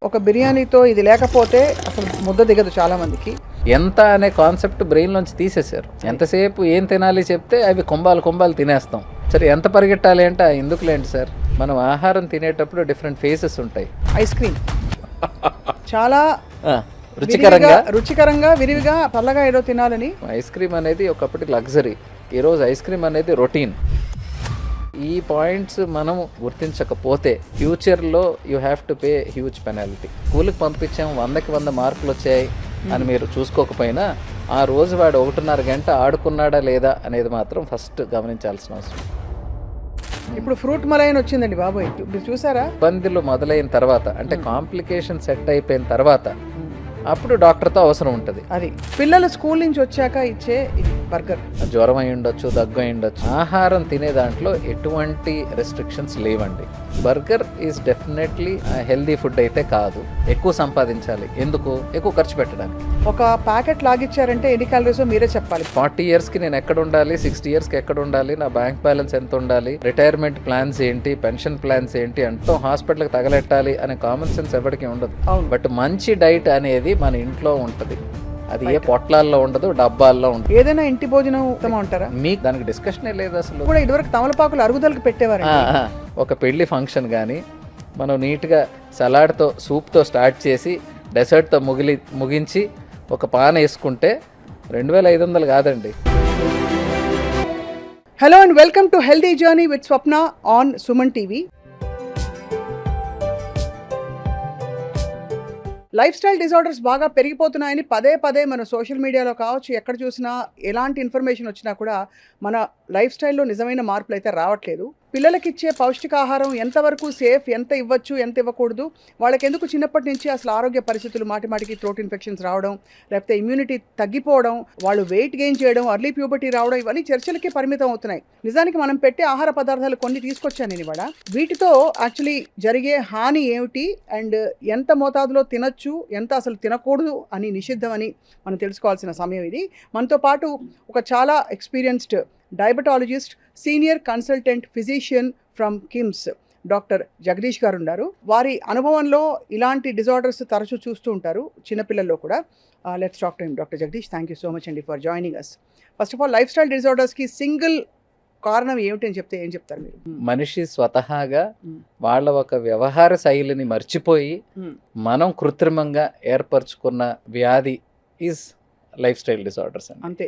ఒక బిర్యానీతో ఇది లేకపోతే అసలు ముద్ద దిగదు చాలా మందికి. ఎంత అనే కాన్సెప్ట్ బ్రెయిన్లోంచి తీసేశారు. ఎంతసేపు ఏం తినాలి చెప్తే అవి కుంభాలు తినేస్తాం. సరే ఎంత పరిగెట్టాలి అంటే ఎందుకులేండి సార్, మనం ఆహారం తినేటప్పుడు డిఫరెంట్ ఫేసెస్ ఉంటాయి. ఐస్ క్రీమ్ చాలా రుచికరంగా విరివిగా చల్లగా ఏదో తినాలని. ఐస్ క్రీమ్ అనేది ఒకప్పటి లగ్జరీ, ఈరోజు ఐస్ క్రీమ్ అనేది రొటీన్. ఈ పాయింట్స్ మనం గుర్తించకపోతే ఫ్యూచర్లో you have to pay huge penalty. స్కూల్కి పంపించాం 100కి 100 మార్కులు వచ్చాయి అని మీరు చూసుకోకపోయినా ఆ రోజు వాడు 1.5 గంట ఆడుకున్నాడా లేదా అనేది మాత్రం ఫస్ట్ గమనించాల్సిన అవసరం. ఇప్పుడు ఫ్రూట్ మలైన్ వచ్చిందండి బాబోయ్, ఇప్పుడు చూసారా? ఇబ్బందులు మొదలైన తర్వాత అంటే కాంప్లికేషన్ సెట్ అయిపోయిన తర్వాత అప్పుడు డాక్టర్తో అవసరం ఉంటుంది. అది పిల్లలు స్కూల్ నుంచి వచ్చాక ఇచ్చే బర్గర్, జ్వరం అయి ఉండొచ్చు, దగ్గు అయి ఉండొచ్చు. ఆహారం తినే దాంట్లో ఎటువంటి రెస్ట్రిక్షన్స్ లేవండి. Burger is definitely healthy food అయితే కాదు. ఎక్కువ సంపాదించాలి, ఎందుకు? ఎక్కువ ఖర్చు పెట్టడానికి. ఒక ప్యాకెట్ లాగిచ్చారంటే ఎన్ని క్యాలరీస్ మీరే చెప్పాలి. 40 yearsకి నేను ఎక్కడ ఉండాలి, 60 yearsకి ఎక్కడ ఉండాలి, నా బ్యాంక్ బ్యాలెన్స్ ఎంత ఉండాలి, రిటైర్మెంట్ ప్లాన్స్ ఏంటి, పెన్షన్ ప్లాన్స్ ఏంటి అంటూ హాస్పిటల్కి తగలెట్టాలి అనే కామన్ సెన్స్ ఎవరికి ఉండదు. బట్ మంచి డైట్ అనేది మన ఇంట్లో ఉంటది. అది ఏ పొట్లాల్లో ఉండదు, డబ్బాల్లో ఉండదు. ఏదైనా ఇంటి భోజనం ఉత్తమం అంటారా? మీకు దానికి డిస్కషనే లేదు అసలు. కూడా ఇదివరకు తమలపాకులు అరుగుదలకు పెట్టేవారు. ఒక పెళ్లి ఫంక్షన్ కానీ మనం నీట్గా సలాడ్తో సూప్తో స్టార్ట్ చేసి డెసర్ట్తో ముగించి ఒక పాన్ వేసుకుంటే 2500 కాదండి. Hello and welcome to healthy journey with Swapna on Suman TV. Life style disorders బాగా పెరిగిపోతున్నాయని పదే మన సోషల్ మీడియాలో కావచ్చు, ఎక్కడ చూసినా ఎలాంటి ఇన్ఫర్మేషన్ వచ్చినా కూడా మన లైఫ్ స్టైల్లో నిజమైన మార్పులు అయితే రావట్లేదు. పిల్లలకి ఇచ్చే పౌష్టికాహారం ఎంతవరకు సేఫ్, ఎంత ఇవ్వచ్చు, ఎంత ఇవ్వకూడదు, వాళ్ళకి ఎందుకు చిన్నప్పటి నుంచి అసలు ఆరోగ్య పరిస్థితులు మాటికి థ్రోట్ ఇన్ఫెక్షన్స్ రావడం, లేకపోతే ఇమ్యూనిటీ తగ్గిపోవడం, వాళ్ళు వెయిట్ గెయిన్ చేయడం, అర్లీ ప్యూబర్టీ రావడం, ఇవన్నీ చర్చలకి పరిమితం అవుతున్నాయి. నిజానికి మనం పెట్టే ఆహార పదార్థాలు కొన్ని తీసుకొచ్చాను నేను ఇవాళ. వీటితో యాక్చువల్లీ జరిగే హాని ఏమిటి అండ్ ఎంత మోతాదులో తినచ్చు, ఎంత అసలు తినకూడదు అని నిషిద్ధం అని మనం తెలుసుకోవాల్సిన సమయం ఇది. మనతో పాటు ఒక చాలా experienced diabetologist, senior consultant physician from KIMS doctor Jagadish గారు ఉన్నారు. వారి అనుభవంలో ఇలాంటి డిజార్డర్స్ తరచూ చూస్తూ ఉంటారు, చిన్నపిల్లల్లో కూడా. Let's talk to him. Doctor Jagadish, thank you so much అండి for joining us. First of all, lifestyle డిజార్డర్స్కి సింగిల్ కారణం ఏమిటి అని చెప్తే ఏం చెప్తారు మీరు? మనిషి స్వతహాగా వాళ్ళ ఒక వ్యవహార శైలిని మర్చిపోయి మనం కృత్రిమంగా ఏర్పరచుకున్న వ్యాధి ఈజ్ లైఫ్ స్టైల్ డిజార్డర్స్. అంతే.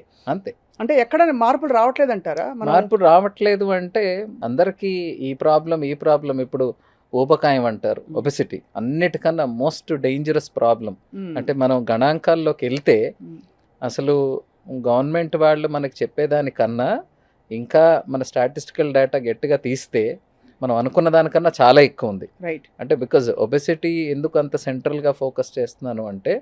అంటే ఎక్కడ మార్పులు రావట్లేదు అంటారా? మార్పులు రావట్లేదు అంటే అందరికీ ఈ ప్రాబ్లం ఇప్పుడు ఊబకాయం అంటారు, ఒబెసిటీ అన్నిటికన్నా మోస్ట్ డేంజరస్ ప్రాబ్లం. అంటే మనం గణాంకాల్లోకి వెళ్తే అసలు గవర్నమెంట్ వాళ్ళు మనకి చెప్పేదానికన్నా ఇంకా మన స్టాటిస్టికల్ డేటా గట్టిగా తీస్తే మనం అనుకున్న దానికన్నా చాలా ఎక్కువ ఉంది. రైట్. అంటే బికాజ్ ఒబెసిటీ ఎందుకు అంత సెంట్రల్గా ఫోకస్ చేస్తున్నాను అంటే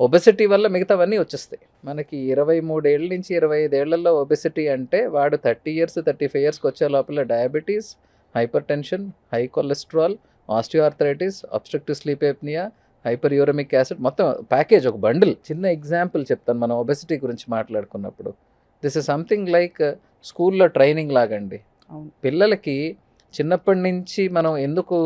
ఒబెసిటీ వల్ల మిగతావన్నీ వచ్చేస్తాయి. మనకి 23 ఏళ్ళ నుంచి 25 ఏళ్లలో ఒబెసిటీ అంటే వాడు 30 years 35 yearsకి వచ్చే లోపల diabetes, hypertension, high cholesterol, osteoarthritis, obstructive sleep apnea, hyper uremic acid, మొత్తం ప్యాకేజ్, ఒక బండిల్. చిన్న ఎగ్జాంపుల్ చెప్తాను మనం ఒబెసిటీ గురించి మాట్లాడుకున్నప్పుడు. దిస్ ఇస్ సంథింగ్ లైక్ స్కూల్లో ట్రైనింగ్ లాగండి. పిల్లలకి చిన్నప్పటి నుంచి మనం ఎందుకు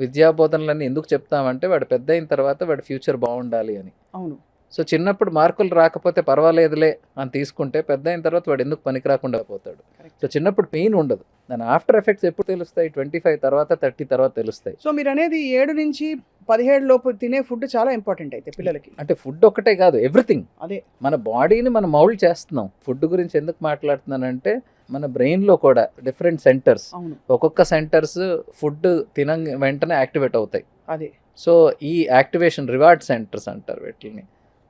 విద్యాబోధనలన్నీ ఎందుకు చెప్తామంటే వాడు పెద్ద అయిన తర్వాత వాడి ఫ్యూచర్ బాగుండాలి అని. అవును. సో చిన్నప్పుడు మార్కులు రాకపోతే పర్వాలేదులే అని తీసుకుంటే పెద్ద అయిన తర్వాత వాడు ఎందుకు పనికి రాకుండా పోతాడు. సో చిన్నప్పుడు పెయిన్ ఉండదు, దాని ఆఫ్టర్ ఎఫెక్ట్స్ ఎప్పుడు తెలుస్తాయి? 25 తర్వాత 30 తర్వాత తెలుస్తాయి. సో మీరు అనేది 7 నుంచి 17 లోపు తినే ఫుడ్ చాలా ఇంపార్టెంట్ అయితే పిల్లలకి. అంటే ఫుడ్ ఒకటే కాదు, ఎవ్రీథింగ్. అదే మన బాడీని మనం మౌల్డ్ చేస్తున్నాం. ఫుడ్ గురించి ఎందుకు మాట్లాడుతున్నానంటే మన బ్రెయిన్లో కూడా డిఫరెంట్ సెంటర్స్, ఒక్కొక్క సెంటర్స్ ఫుడ్ తిన వెంటనే యాక్టివేట్ అవుతాయి. అదే. సో ఈ యాక్టివేషన్ రివార్డ్ సెంటర్స్ అంటారు వీటిని.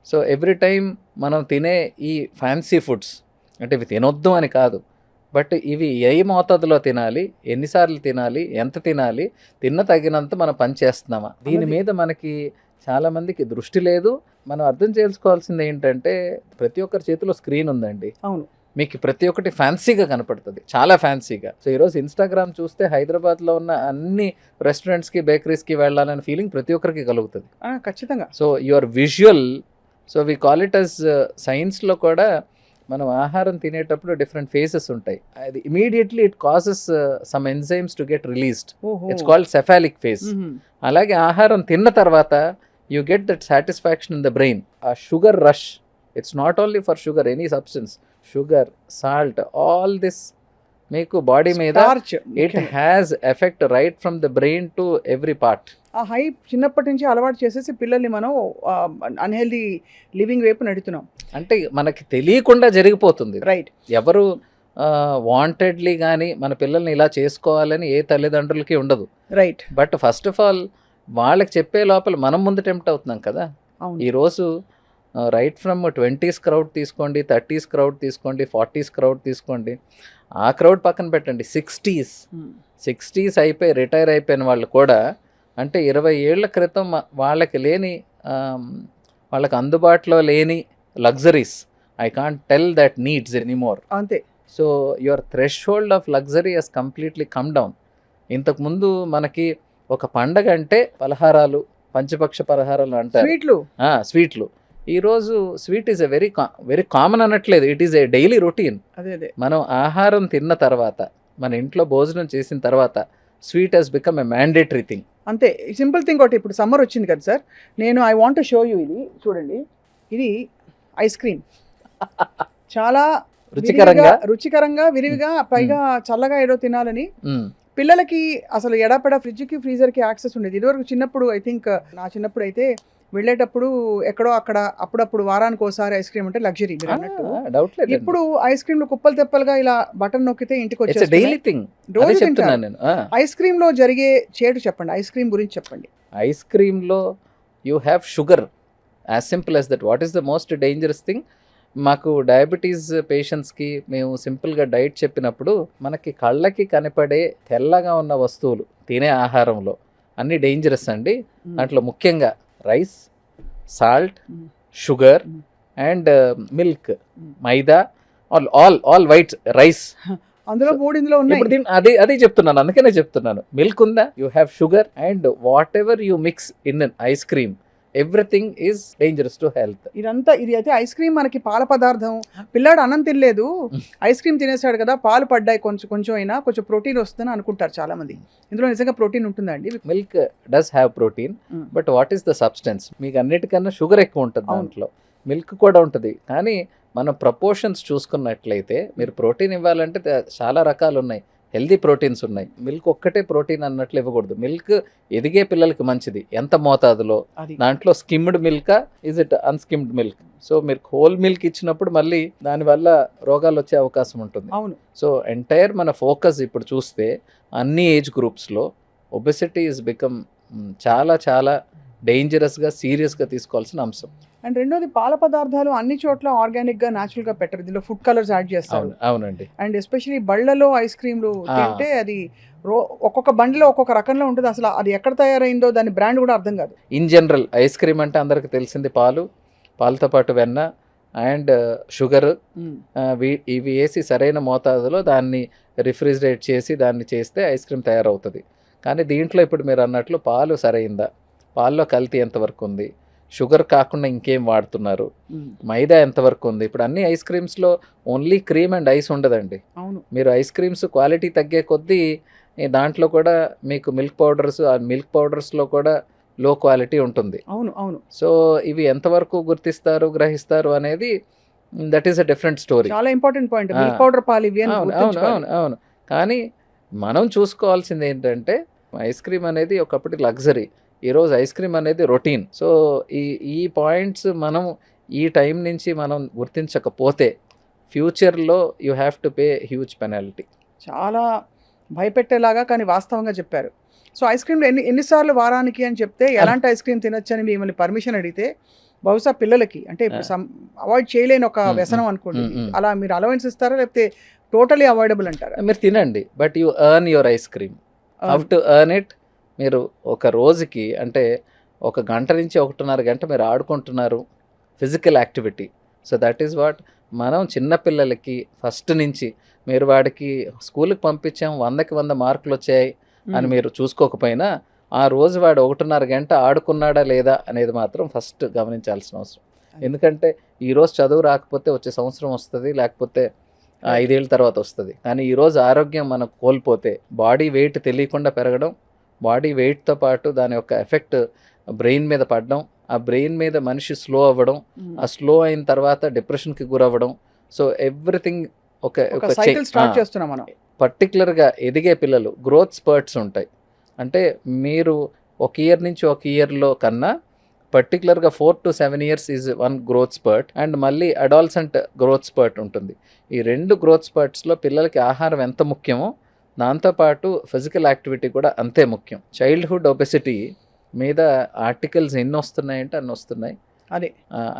సో ఎవ్రీ టైం మనం తినే ఈ ఫ్యాన్సీ ఫుడ్స్ అంటే ఇవి తినొద్దు అని కాదు, బట్ ఇవి ఏ మోతాదులో తినాలి, ఎన్నిసార్లు తినాలి, ఎంత తినాలి, తిన్న తగినంత మనం పని చేస్తున్నామా, దీని మీద మనకి చాలామందికి దృష్టి లేదు. మనం అర్థం చేసుకోవాల్సింది ఏంటంటే ప్రతి ఒక్కరి చేతిలో స్క్రీన్ ఉందండి. అవును. మీకు ప్రతి ఒక్కటి ఫ్యాన్సీగా కనపడుతుంది, చాలా ఫ్యాన్సీగా. సో ఈరోజు ఇన్స్టాగ్రామ్ చూస్తే హైదరాబాద్లో ఉన్న అన్ని రెస్టారెంట్స్కి, బేకరీస్కి వెళ్ళాలనే ఫీలింగ్ ప్రతి ఒక్కరికి కలుగుతుంది. ఖచ్చితంగా. So your visual, so we call it as సైన్స్లో కూడా మనం ఆహారం తినేటప్పుడు డిఫరెంట్ ఫేసెస్ ఉంటాయి. అది immediately it causes some enzymes to get released. ఓహో ఇట్స్ కాల్డ్ సెఫాలిక్ ఫేస్. అలాగే ఆహారం తిన్న తర్వాత you get that satisfaction in the brain. ఆ sugar rush, it's not only for sugar, any substance, sugar, salt, all this మీకు body మీద it has effect right from the brain to every part. ఆ high చిన్నప్పటి నుంచి అలవాటు చేసేసి పిల్లల్ని మనం అన్హెల్దీ లివింగ్ వైపు నడుతున్నాం. అంటే మనకి తెలియకుండా జరిగిపోతుంది. రైట్. ఎవరు వాంటెడ్లీ కానీ మన పిల్లల్ని ఇలా చేసుకోవాలని ఏ తల్లిదండ్రులకి ఉండదు. Right. But first of all వాళ్ళకి చెప్పే లోపల మనం ముందు టెంప్ట్ అవుతున్నాం కదా. ఈరోజు రైట్ ఫ్రమ్ 20s క్రౌడ్ తీసుకోండి, 30s క్రౌడ్ తీసుకోండి, 40s క్రౌడ్ తీసుకోండి, ఆ క్రౌడ్ పక్కన పెట్టండి, 60s అయిపోయి రిటైర్ అయిపోయిన వాళ్ళు కూడా, అంటే 20 ఏళ్ల క్రితం వాళ్ళకి లేని వాళ్ళకి అందుబాటులో లేని luxuries, I can't tell that needs anymore. అంతే. So your threshold of luxury has completely come down. ఇంతకుముందు మనకి ఒక పండగ అంటే పలహారాలు, పంచపక్ష పలహారాలు అంటారు, స్వీట్లు. ఈరోజు sweet is a very common అనట్లేదు, it is a daily routine. మనం ఆహారం తిన్న తర్వాత, మన ఇంట్లో భోజనం చేసిన తర్వాత sweet has become a mandatory thing. అంతే. సింపుల్ థింగ్ ఒకటి, ఇప్పుడు సమ్మర్ వచ్చింది కదా సార్, నేను I want to show you. ఇది చూడండి, ఇది ఐస్ క్రీమ్. చాలా రుచికరంగా విరివిగా, పైగా చల్లగా ఏదో తినాలని పిల్లలకి అసలు ఎడాపెడా ఫ్రిడ్జ్కి ఫ్రీజర్కి యాక్సెస్ ఉండేది. ఇదివరకు చిన్నప్పుడు, ఐ థింక్ నా చిన్నప్పుడు అయితే వెళ్ళేటప్పుడు ఎక్కడో అక్కడ అప్పుడప్పుడు వారానికి ఒకసారి ఐస్ క్రీమ్ అంటే లగ్జరీ మీరు అన్నట్టు. ఇప్పుడు ఐస్ క్రీమ్లు కుప్పలు తెప్పలుగా ఇలా బటన్ నొక్కితే ఇంటికి వచ్చేసి ఐస్ క్రీమ్ లో జరిగే చేటు చెప్పండి, ఐస్ క్రీమ్ గురించి చెప్పండి. ఐస్ క్రీమ్ లో you have sugar, as simple as that. What is the most dangerous thing? మాకు డయాబెటీస్ పేషెంట్స్కి మేము సింపుల్గా డైట్ చెప్పినప్పుడు, మనకి కళ్ళకి కనపడే తెల్లగా ఉన్న వస్తువులు తినే ఆహారంలో అన్ని డేంజరస్ అండి. దాంట్లో ముఖ్యంగా rice, salt, sugar and milk, maida, all white rice, అందులో 3 ఇందులో ఉన్నాయి. అదే చెప్తున్నాను, అందుకనే చెప్తున్నాను. మిల్క్ ఉందా, you have sugar, and what ever you mix in an ice cream, everything is dangerous to health. ఇది అయితే ఐస్ క్రీమ్ మనకి పాల పదార్థం. పిల్లాడు అన్నం తినలేదు, ఐస్ క్రీమ్ తినేసాడు కదా, పాలు పడ్డాయి, కొంచెం అయినా కొంచెం ప్రోటీన్ వస్తుందని అనుకుంటారు చాలా మంది. ఇందులో నిజంగా ప్రోటీన్ ఉంటుందండి? Milk does have protein, but what is the substance? మీకు అన్నిటికన్నా షుగర్ ఎక్కువ ఉంటుంది దాంట్లో, మిల్క్ కూడా ఉంటుంది. కానీ మనం ప్రపోర్షన్స్ చూసుకున్నట్లయితే, మీరు ప్రోటీన్ ఇవ్వాలంటే చాలా రకాలు ఉన్నాయి, హెల్దీ ప్రోటీన్స్ ఉన్నాయి. మిల్క్ ఒక్కటే ప్రోటీన్ అన్నట్లు ఇవ్వకూడదు. మిల్క్ ఎదిగే పిల్లలకి మంచిది, ఎంత మోతాదులో. దాంట్లో స్కిమ్డ్ మిల్కా, is it unskimmed milk? So మీరు హోల్ మిల్క్ ఇచ్చినప్పుడు మళ్ళీ దానివల్ల రోగాలు వచ్చే అవకాశం ఉంటుంది. అవును. సో ఎంటైర్ మన ఫోకస్ ఇప్పుడు చూస్తే అన్ని ఏజ్ గ్రూప్స్లో ఒబెసిటీ ఇస్ బికమ్ చాలా చాలా డేంజరస్గా, సీరియస్గా తీసుకోవాల్సిన అంశం. అండ్ రెండోది, పాల పదార్థాలు అన్ని చోట్ల ఆర్గానిక్గా, న్యాచురల్గా పెట్టరు, దీనిలో ఫుడ్ కలర్స్ యాడ్ చేస్తారు. అవునండి. అండ్ ఎస్పెషలీ బళ్ళలో ఐస్ క్రీమ్లు తింటే అది ఒక్కొక్క బండిలో ఒక్కొక్క రకంలో ఉంటుంది. అసలు అది ఎక్కడ తయారైందో దాని బ్రాండ్ కూడా అర్థం కాదు. ఇన్ జనరల్ ఐస్ క్రీమ్ అంటే అందరికి తెలిసింది పాలతో పాటు వెన్న అండ్ షుగర్, ఇవి వేసి సరైన మోతాదులో దాన్ని రిఫ్రిజిరేట్ చేసి దాన్ని చేస్తే ఐస్ క్రీమ్ తయారవుతుంది. కానీ దీంట్లో ఇప్పుడు మీరు అన్నట్లు పాలు సరైందా, పాల్లో కల్తీ ఎంతవరకు ఉంది, షుగర్ కాకుండా ఇంకేం వాడుతున్నారు, మైదా ఎంతవరకు ఉంది? ఇప్పుడు అన్ని ఐస్ క్రీమ్స్లో ఓన్లీ క్రీమ్ అండ్ ఐస్ ఉండదండి. అవును. మీరు ఐస్ క్రీమ్స్ క్వాలిటీ తగ్గే కొద్దీ దాంట్లో కూడా మీకు మిల్క్ పౌడర్స్, ఆ మిల్క్ పౌడర్స్లో కూడా లో క్వాలిటీ ఉంటుంది. అవును. సో ఇవి ఎంతవరకు గుర్తిస్తారు, గ్రహిస్తారు అనేది that is a different story. చాలా ఇంపార్టెంట్ పాయింట్, మిల్క్ పౌడర్ పాలు ఇవి. అవును. కానీ మనం చూసుకోవాల్సింది ఏంటంటే, ఐస్ క్రీమ్ అనేది ఒకప్పటి లగ్జరీ, ఈరోజు ఐస్ క్రీమ్ అనేది రొటీన్. సో ఈ పాయింట్స్ మనం ఈ టైం నుంచి మనం గుర్తించకపోతే ఫ్యూచర్లో you have to pay huge penalty. చాలా భయపెట్టేలాగా కానీ వాస్తవంగా చెప్పారు. సో ఐస్ క్రీమ్లో ఎన్నిసార్లు వారానికి అని చెప్తే, ఎలాంటి ఐస్ క్రీమ్ తినొచ్చని మిమ్మల్ని పర్మిషన్ అడిగితే, బహుశా పిల్లలకి అంటే ఇప్పుడు అవాయిడ్ చేయలేని ఒక వ్యసనం అనుకోండి, అలా మీరు అలవెన్స్ ఇస్తారా, లేకపోతే టోటలీ అవాయిడబుల్ అంటారా? మీరు తినండి, but you earn your eyes cream. How to earn it? మీరు ఒక రోజుకి అంటే 1 గంట నుంచి 1.5 గంట మీరు ఆడుకుంటున్నారు, physical activity. So that is what మనం చిన్నపిల్లలకి ఫస్ట్ నుంచి, మీరు వాడికి స్కూల్కి పంపించాం 100కి 100 మార్కులు వచ్చాయి అని మీరు చూసుకోకపోయినా, ఆ రోజు వాడు 1.5 గంట ఆడుకున్నాడా లేదా అనేది మాత్రం ఫస్ట్ గమనించాల్సిన అవసరం. ఎందుకంటే ఈరోజు చదువు రాకపోతే వచ్చే సంవత్సరం వస్తుంది, లేకపోతే 5 ఏళ్ళ తర్వాత వస్తుంది. కానీ ఈరోజు ఆరోగ్యం మనం కోల్పోతే బాడీ వెయిట్ తెలియకుండా పెరగడం, బాడీ వెయిట్తో పాటు దాని యొక్క ఎఫెక్ట్ బ్రెయిన్ మీద పడడం, ఆ బ్రెయిన్ మీద మనిషి స్లో అవ్వడం, ఆ స్లో అయిన తర్వాత డిప్రెషన్కి గురవ్వడం. సో ఎవ్రీథింగ్ ఒక సైకిల్ స్టార్ట్ చేస్తున్నాం మనం. పర్టికులర్గా ఎదిగే పిల్లలు గ్రోత్ స్పర్ట్స్ ఉంటాయి. అంటే మీరు ఒక ఇయర్ నుంచి ఒక ఇయర్లో కన్నా పర్టికులర్గా 4 to 7 years is one growth spurt, and మళ్ళీ అడాల్సెంట్ గ్రోత్ స్పర్ట్ ఉంటుంది. ఈ 2 గ్రోత్ స్పర్ట్స్లో పిల్లలకి ఆహారం ఎంత ముఖ్యమో దాంతోపాటు ఫిజికల్ యాక్టివిటీ కూడా అంతే ముఖ్యం. చైల్డ్హుడ్ ఒబెసిటీ మీద ఆర్టికల్స్ ఎన్ని వస్తున్నాయంటే అన్ని వస్తున్నాయి.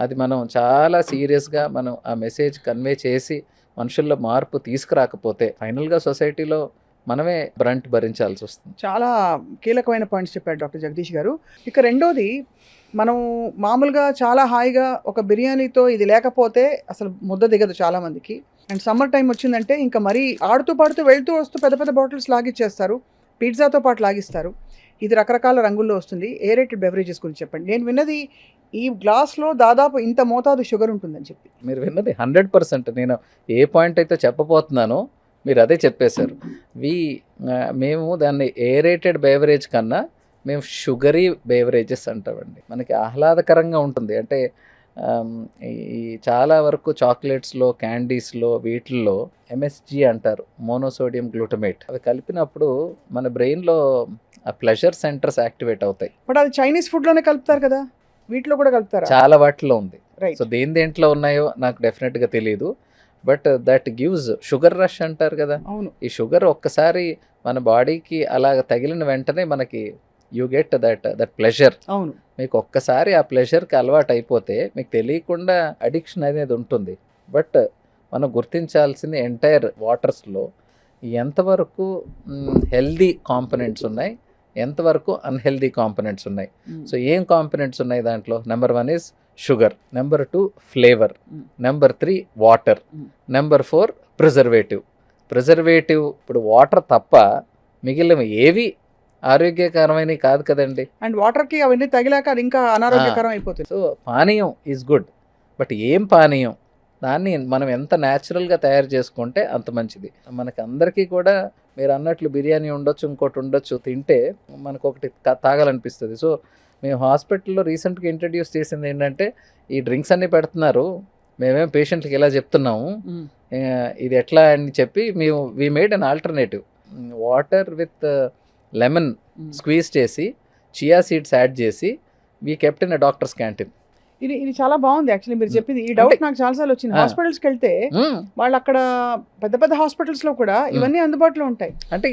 అది మనం చాలా సీరియస్గా మనం ఆ మెసేజ్ కన్వే చేసి మనుషుల్లో మార్పు తీసుకురాకపోతే ఫైనల్గా సొసైటీలో మనమే బ్రంట్ భరించాల్సి వస్తుంది. చాలా కీలకమైన పాయింట్స్ చెప్పారు డాక్టర్ జగదీష్ గారు. ఇక రెండోది, మనం మామూలుగా చాలా హాయిగా ఒక బిర్యానీతో ఇది లేకపోతే అసలు ముద్ద దిగదు చాలామందికి. అండ్ సమ్మర్ టైం వచ్చిందంటే ఇంకా మరీ ఆడుతూ పాడుతూ వెళ్తూ వస్తూ పెద్ద పెద్ద బాటిల్స్ లాగిచ్చేస్తారు, పిజ్జాతో పాటు లాగిస్తారు. ఇది రకరకాల రంగుల్లో వస్తుంది. ఏరేటెడ్ బెవరేజెస్ గురించి చెప్పండి. నేను విన్నది ఈ గ్లాస్లో దాదాపు ఇంత మోతాదు షుగర్ ఉంటుందని చెప్పి. మీరు విన్నది 100%. నేను ఏ పాయింట్ అయితే చెప్పబోతున్నానో మీరు అదే చెప్పేశారు. మేము దాన్ని ఏరేటెడ్ బేవరేజ్ కన్నా మేము షుగరీ బేవరేజెస్ అంటామండి. మనకి ఆహ్లాదకరంగా ఉంటుంది. అంటే ఈ చాలా వరకు చాక్లెట్స్లో, క్యాండీస్లో, వీటిల్లో ఎంఎస్జీ అంటారు, మోనోసోడియం గ్లూటమేట్. అవి కలిపినప్పుడు మన బ్రెయిన్లో ఆ ప్లెజర్ సెంటర్స్ యాక్టివేట్ అవుతాయి. బట్ అది చైనీస్ ఫుడ్లోనే కలుపుతారు కదా, వీటిలో కూడా కలుపుతారు? చాలా వాటిలో ఉంది. రైట్. సో దేంట్లో ఉన్నాయో నాకు డెఫినెట్గా తెలియదు. But that gives sugar rush అంటారు కదా. అవును. ఈ షుగర్ ఒక్కసారి మన బాడీకి అలా తగిలిన వెంటనే మనకి యూ గెట్ దట్ ప్లెజర్. అవును. మీకు ఒక్కసారి ఆ ప్లెజర్కి అలవాటు అయిపోతే మీకు తెలియకుండా అడిక్షన్ అనేది ఉంటుంది. బట్ మనం గుర్తించాల్సింది ఎంటైర్ వాటర్స్లో ఎంతవరకు హెల్దీ కాంపనెంట్స్ ఉన్నాయి, ఎంతవరకు అన్హెల్దీ కాంపనెంట్స్ ఉన్నాయి. సో ఏం కాంపనెంట్స్ ఉన్నాయి దాంట్లో? Number 1 is sugar, number 2 flavour, number 3 water, number 4 preservative. ఇప్పుడు వాటర్ తప్ప మిగిలిన ఏవి ఆరోగ్యకరమైనవి కాదు కదండి. అండ్ వాటర్కి అవన్నీ తగిలాక అది ఇంకా అనారోగ్యకరం అయిపోతుంది. సో పానీయం ఈజ్ గుడ్, బట్ ఏం పానీయం, దాన్ని మనం ఎంత న్యాచురల్గా తయారు చేసుకుంటే అంత మంచిది. మనకి అందరికీ కూడా మీరు అన్నట్లు బిర్యానీ ఉండొచ్చు, ఇంకోటి ఉండొచ్చు, తింటే మనకు ఒకటి తాగాలనిపిస్తుంది. సో మేము హాస్పిటల్లో రీసెంట్గా ఇంట్రడ్యూస్ చేసింది ఏంటంటే, ఈ డ్రింక్స్ అన్నీ పెడుతున్నారు, మేమేం పేషెంట్కి ఇలా చెప్తున్నాము, ఇది ఎట్లా అని చెప్పి we made an alternative. Water with lemon squeeze చేసి, చియా సీడ్స్ యాడ్ చేసి, we kept in a doctors canteen. ఇది చాలా బాగుంది యాక్చువల్లీ మీరు చెప్పింది. ఈ డౌట్ నాకు చాలాసార్లు వచ్చింది. హాస్పిటల్స్కి వెళ్తే వాళ్ళు అక్కడ పెద్ద పెద్ద హాస్పిటల్స్లో కూడా ఇవన్నీ అందుబాటులో ఉంటాయి. అంటే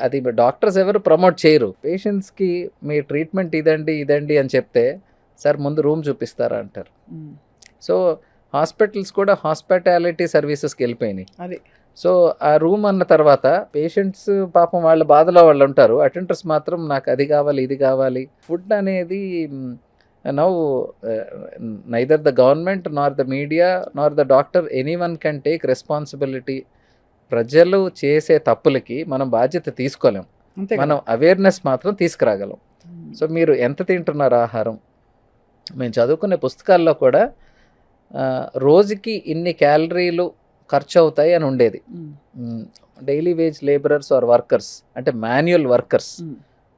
అది డాక్టర్స్ ఎవరు ప్రమోట్ చేయరు. పేషెంట్స్కి మీ ట్రీట్మెంట్ ఇదండి అని చెప్తే, సార్ ముందు రూమ్ చూపిస్తారా అంటారు. సో హాస్పిటల్స్ కూడా హాస్పిటాలిటీ సర్వీసెస్కి వెళ్ళిపోయినాయి. అది సో ఆ రూమ్ అన్న తర్వాత పేషెంట్స్ పాపం వాళ్ళ బాధలో వాళ్ళు ఉంటారు, అటెండర్స్ మాత్రం నాకు అది కావాలి ఇది కావాలి. ఫుడ్ అనేది now neither the government nor the media nor the doctor anyone can take responsibility. ప్రజలు చేసే తప్పులకి మనం బాధ్యత తీసుకోలేం, మనం అవేర్నెస్ మాత్రం తీసుకురాగలం. సో మీరు ఎంత తింటున్నారు ఆహారం? మేము చదువుకునే పుస్తకాల్లో కూడా రోజుకి ఇన్ని క్యాలరీలు ఖర్చు అవుతాయి అని ఉండేది. Daily wage labourers or workers, అంటే మాన్యువల్ వర్కర్స్,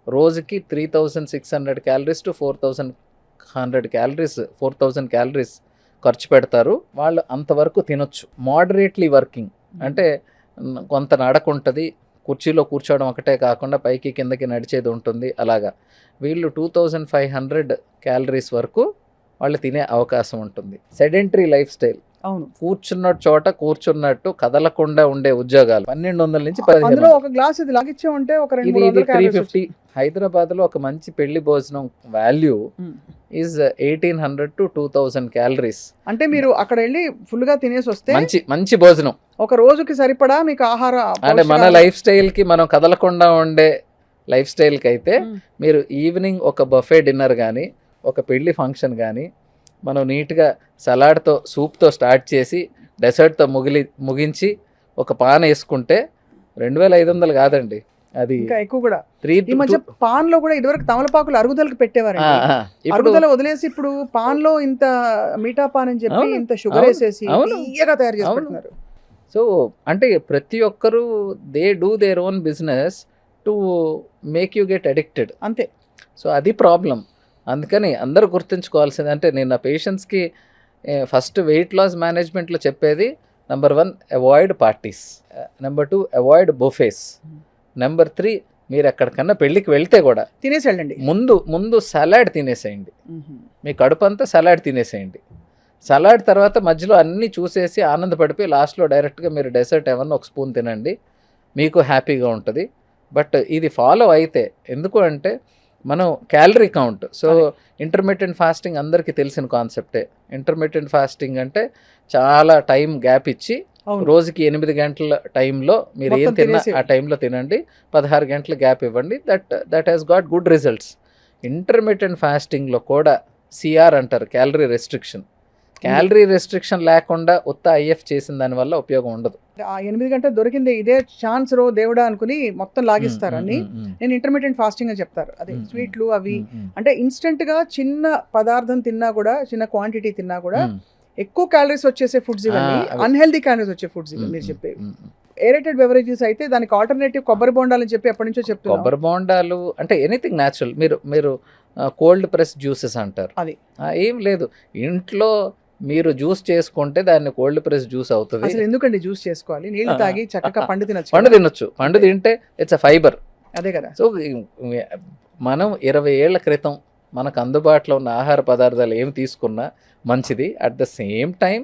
రోజుకి 3600 క్యాలరీస్ టు 4000 క్యాలరీస్ 4000 క్యాలరీస్ ఖర్చు పెడతారు. వాళ్ళు అంతవరకు తినొచ్చు. మోడరేట్లీ వర్కింగ్ అంటే కొంత నడక ఉంటుంది, కుర్చీలో కూర్చోవడం ఒకటే కాకుండా పైకి కిందకి నడిచేది ఉంటుంది. అలాగా వీళ్ళు 2500 క్యాలరీస్ వరకు వాళ్ళు తినే అవకాశం ఉంటుంది. సెడెంటరీ లైఫ్ స్టైల్, అవును, కూర్చున్న చోట కూర్చున్నట్టు కదలకుండా ఉండే ఉద్యోగాలు 1200 నుంచి 1500. ఒక గ్లాస్ ఇది లాగిచ్చే ఉంటే ఒక 350. హైదరాబాద్లో ఒక మంచి పెళ్లి భోజనం వాల్యూ ఈజ్ 1800 to 2000 క్యాలరీస్. అంటే మీరు అక్కడ వెళ్ళి ఫుల్గా తినేసి వస్తే మంచి భోజనం ఒక రోజుకి సరిపడా మీకు ఆహారం. అంటే మన లైఫ్ స్టైల్కి, మనం కదలకుండా ఉండే లైఫ్ స్టైల్కి అయితే మీరు ఈవినింగ్ ఒక బఫే డిన్నర్ కానీ, ఒక పెళ్లి ఫంక్షన్ కానీ, మనం నీట్గా సలాడ్తో సూప్తో స్టార్ట్ చేసి డెసర్ట్తో ముగించి ఒక పాన్ వేసుకుంటే 2500 కాదండి, అది ఇంకా ఎక్కువ కూడా 3 ఈ మధ్య పాన్ లో కూడా ఇదివరకు తమలపాకులు అరుగుదలకు పెట్టేవారండి. ఇప్పుడు అరుగుదల వదిలేసి ఇప్పుడు పాన్ లో ఇంత మీఠా పాన్ అని చెప్పి అవును, ఇంత షుగర్ అవును, వేసేసి అవును, తీయగా తయారు చేసి అవును. పెడుతున్నారు. సో అంటే ప్రతి ఒక్కరు they do their own business to make you get addicted. అంతే. సో అది ప్రాబ్లం. అందుకని అందరూ గుర్తుంచుకోవాల్సింది అంటే నేను నా పేషెంట్స్కి ఫస్ట్ వెయిట్ లాస్ మేనేజ్మెంట్లో చెప్పేది number 1 avoid parties, number 2 avoid buffets, number 3 మీరు ఎక్కడికన్నా పెళ్ళికి వెళ్తే కూడా తినేసి వెళ్ళండి. ముందు సలాడ్ తినేసేయండి. మీ కడుపు అంతా సలాడ్ తినేసేయండి. సలాడ్ తర్వాత మధ్యలో అన్నీ చూసేసి ఆనందపడిపోయి లాస్ట్లో డైరెక్ట్గా మీరు డెసర్ట్ ఏమన్నా ఒక స్పూన్ తినండి, మీకు హ్యాపీగా ఉంటుంది. బట్ ఇది ఫాలో అయితే ఎందుకు అంటే మనం calorie count. So intermediate fasting అందరికీ తెలిసిన కాన్సెప్టే. ఇంటర్మీడియట్ ఫాస్టింగ్ అంటే చాలా టైం గ్యాప్ ఇచ్చి రోజుకి 8 గంటల టైంలో మీరు ఏం తిన్నా ఆ టైంలో తినండి, 16 గంటల గ్యాప్ ఇవ్వండి. That has got good results. Intermediate ఫాస్టింగ్లో కూడా సిఆర్ అంటారు, క్యాలరీ రెస్ట్రిక్షన్. క్యాలరీ రెస్ట్రిక్షన్ లేకుండా ఉత్త ఐఎఫ్ చేసిన దానివల్ల ఉపయోగం ఉండదు. ఆ 8 గంటలు దొరికింది ఇదే ఛాన్స్ రో దేవుడా అనుకుని మొత్తం లాగిస్తారు అన్ని. నేను ఇంటర్మీడియట్ ఫాస్టింగ్ అని చెప్తారు. అదే స్వీట్లు అవి అంటే ఇన్స్టెంట్ గా చిన్న పదార్థం తిన్నా కూడా, చిన్న క్వాంటిటీ తిన్నా కూడా ఎక్కువ క్యాలరీస్ వచ్చేసే ఫుడ్స్ ఇవన్నీ, అన్హెల్దీ క్యాలరీస్ వచ్చే ఫుడ్స్ ఇవి మీరు చెప్పేవి. ఏరేటెడ్ బెవరేజెస్ అయితే దానికి ఆల్టర్నేటివ్ కొబ్బరి బొండాలు అని చెప్పి ఎప్పటి నుంచో చెప్తున్నారు. కొబ్బరి బొండాలు అంటే ఎనీథింగ్ న్యాచురల్. మీరు కోల్డ్ ప్రెస్ జ్యూసెస్ అంటారు, అది ఏం లేదు. ఇంట్లో మీరు జ్యూస్ చేసుకుంటే దాన్ని కోల్డ్ ప్రెస్ జ్యూస్ అవుతుంది. అసలు ఎందుకండి జ్యూస్ చేసుకోవాలి? నీళ్లు తాగి చక్కగా పండు తినచ్చు. పండు తింటే ఇట్స్ అ ఫైబర్. అదే కదా. సో మనం 20 ఏళ్ల క్రితం మనకు అందుబాటులో ఉన్న ఆహార పదార్థాలు ఏమి తీసుకున్నా మంచిది. అట్ ద సేమ్ టైం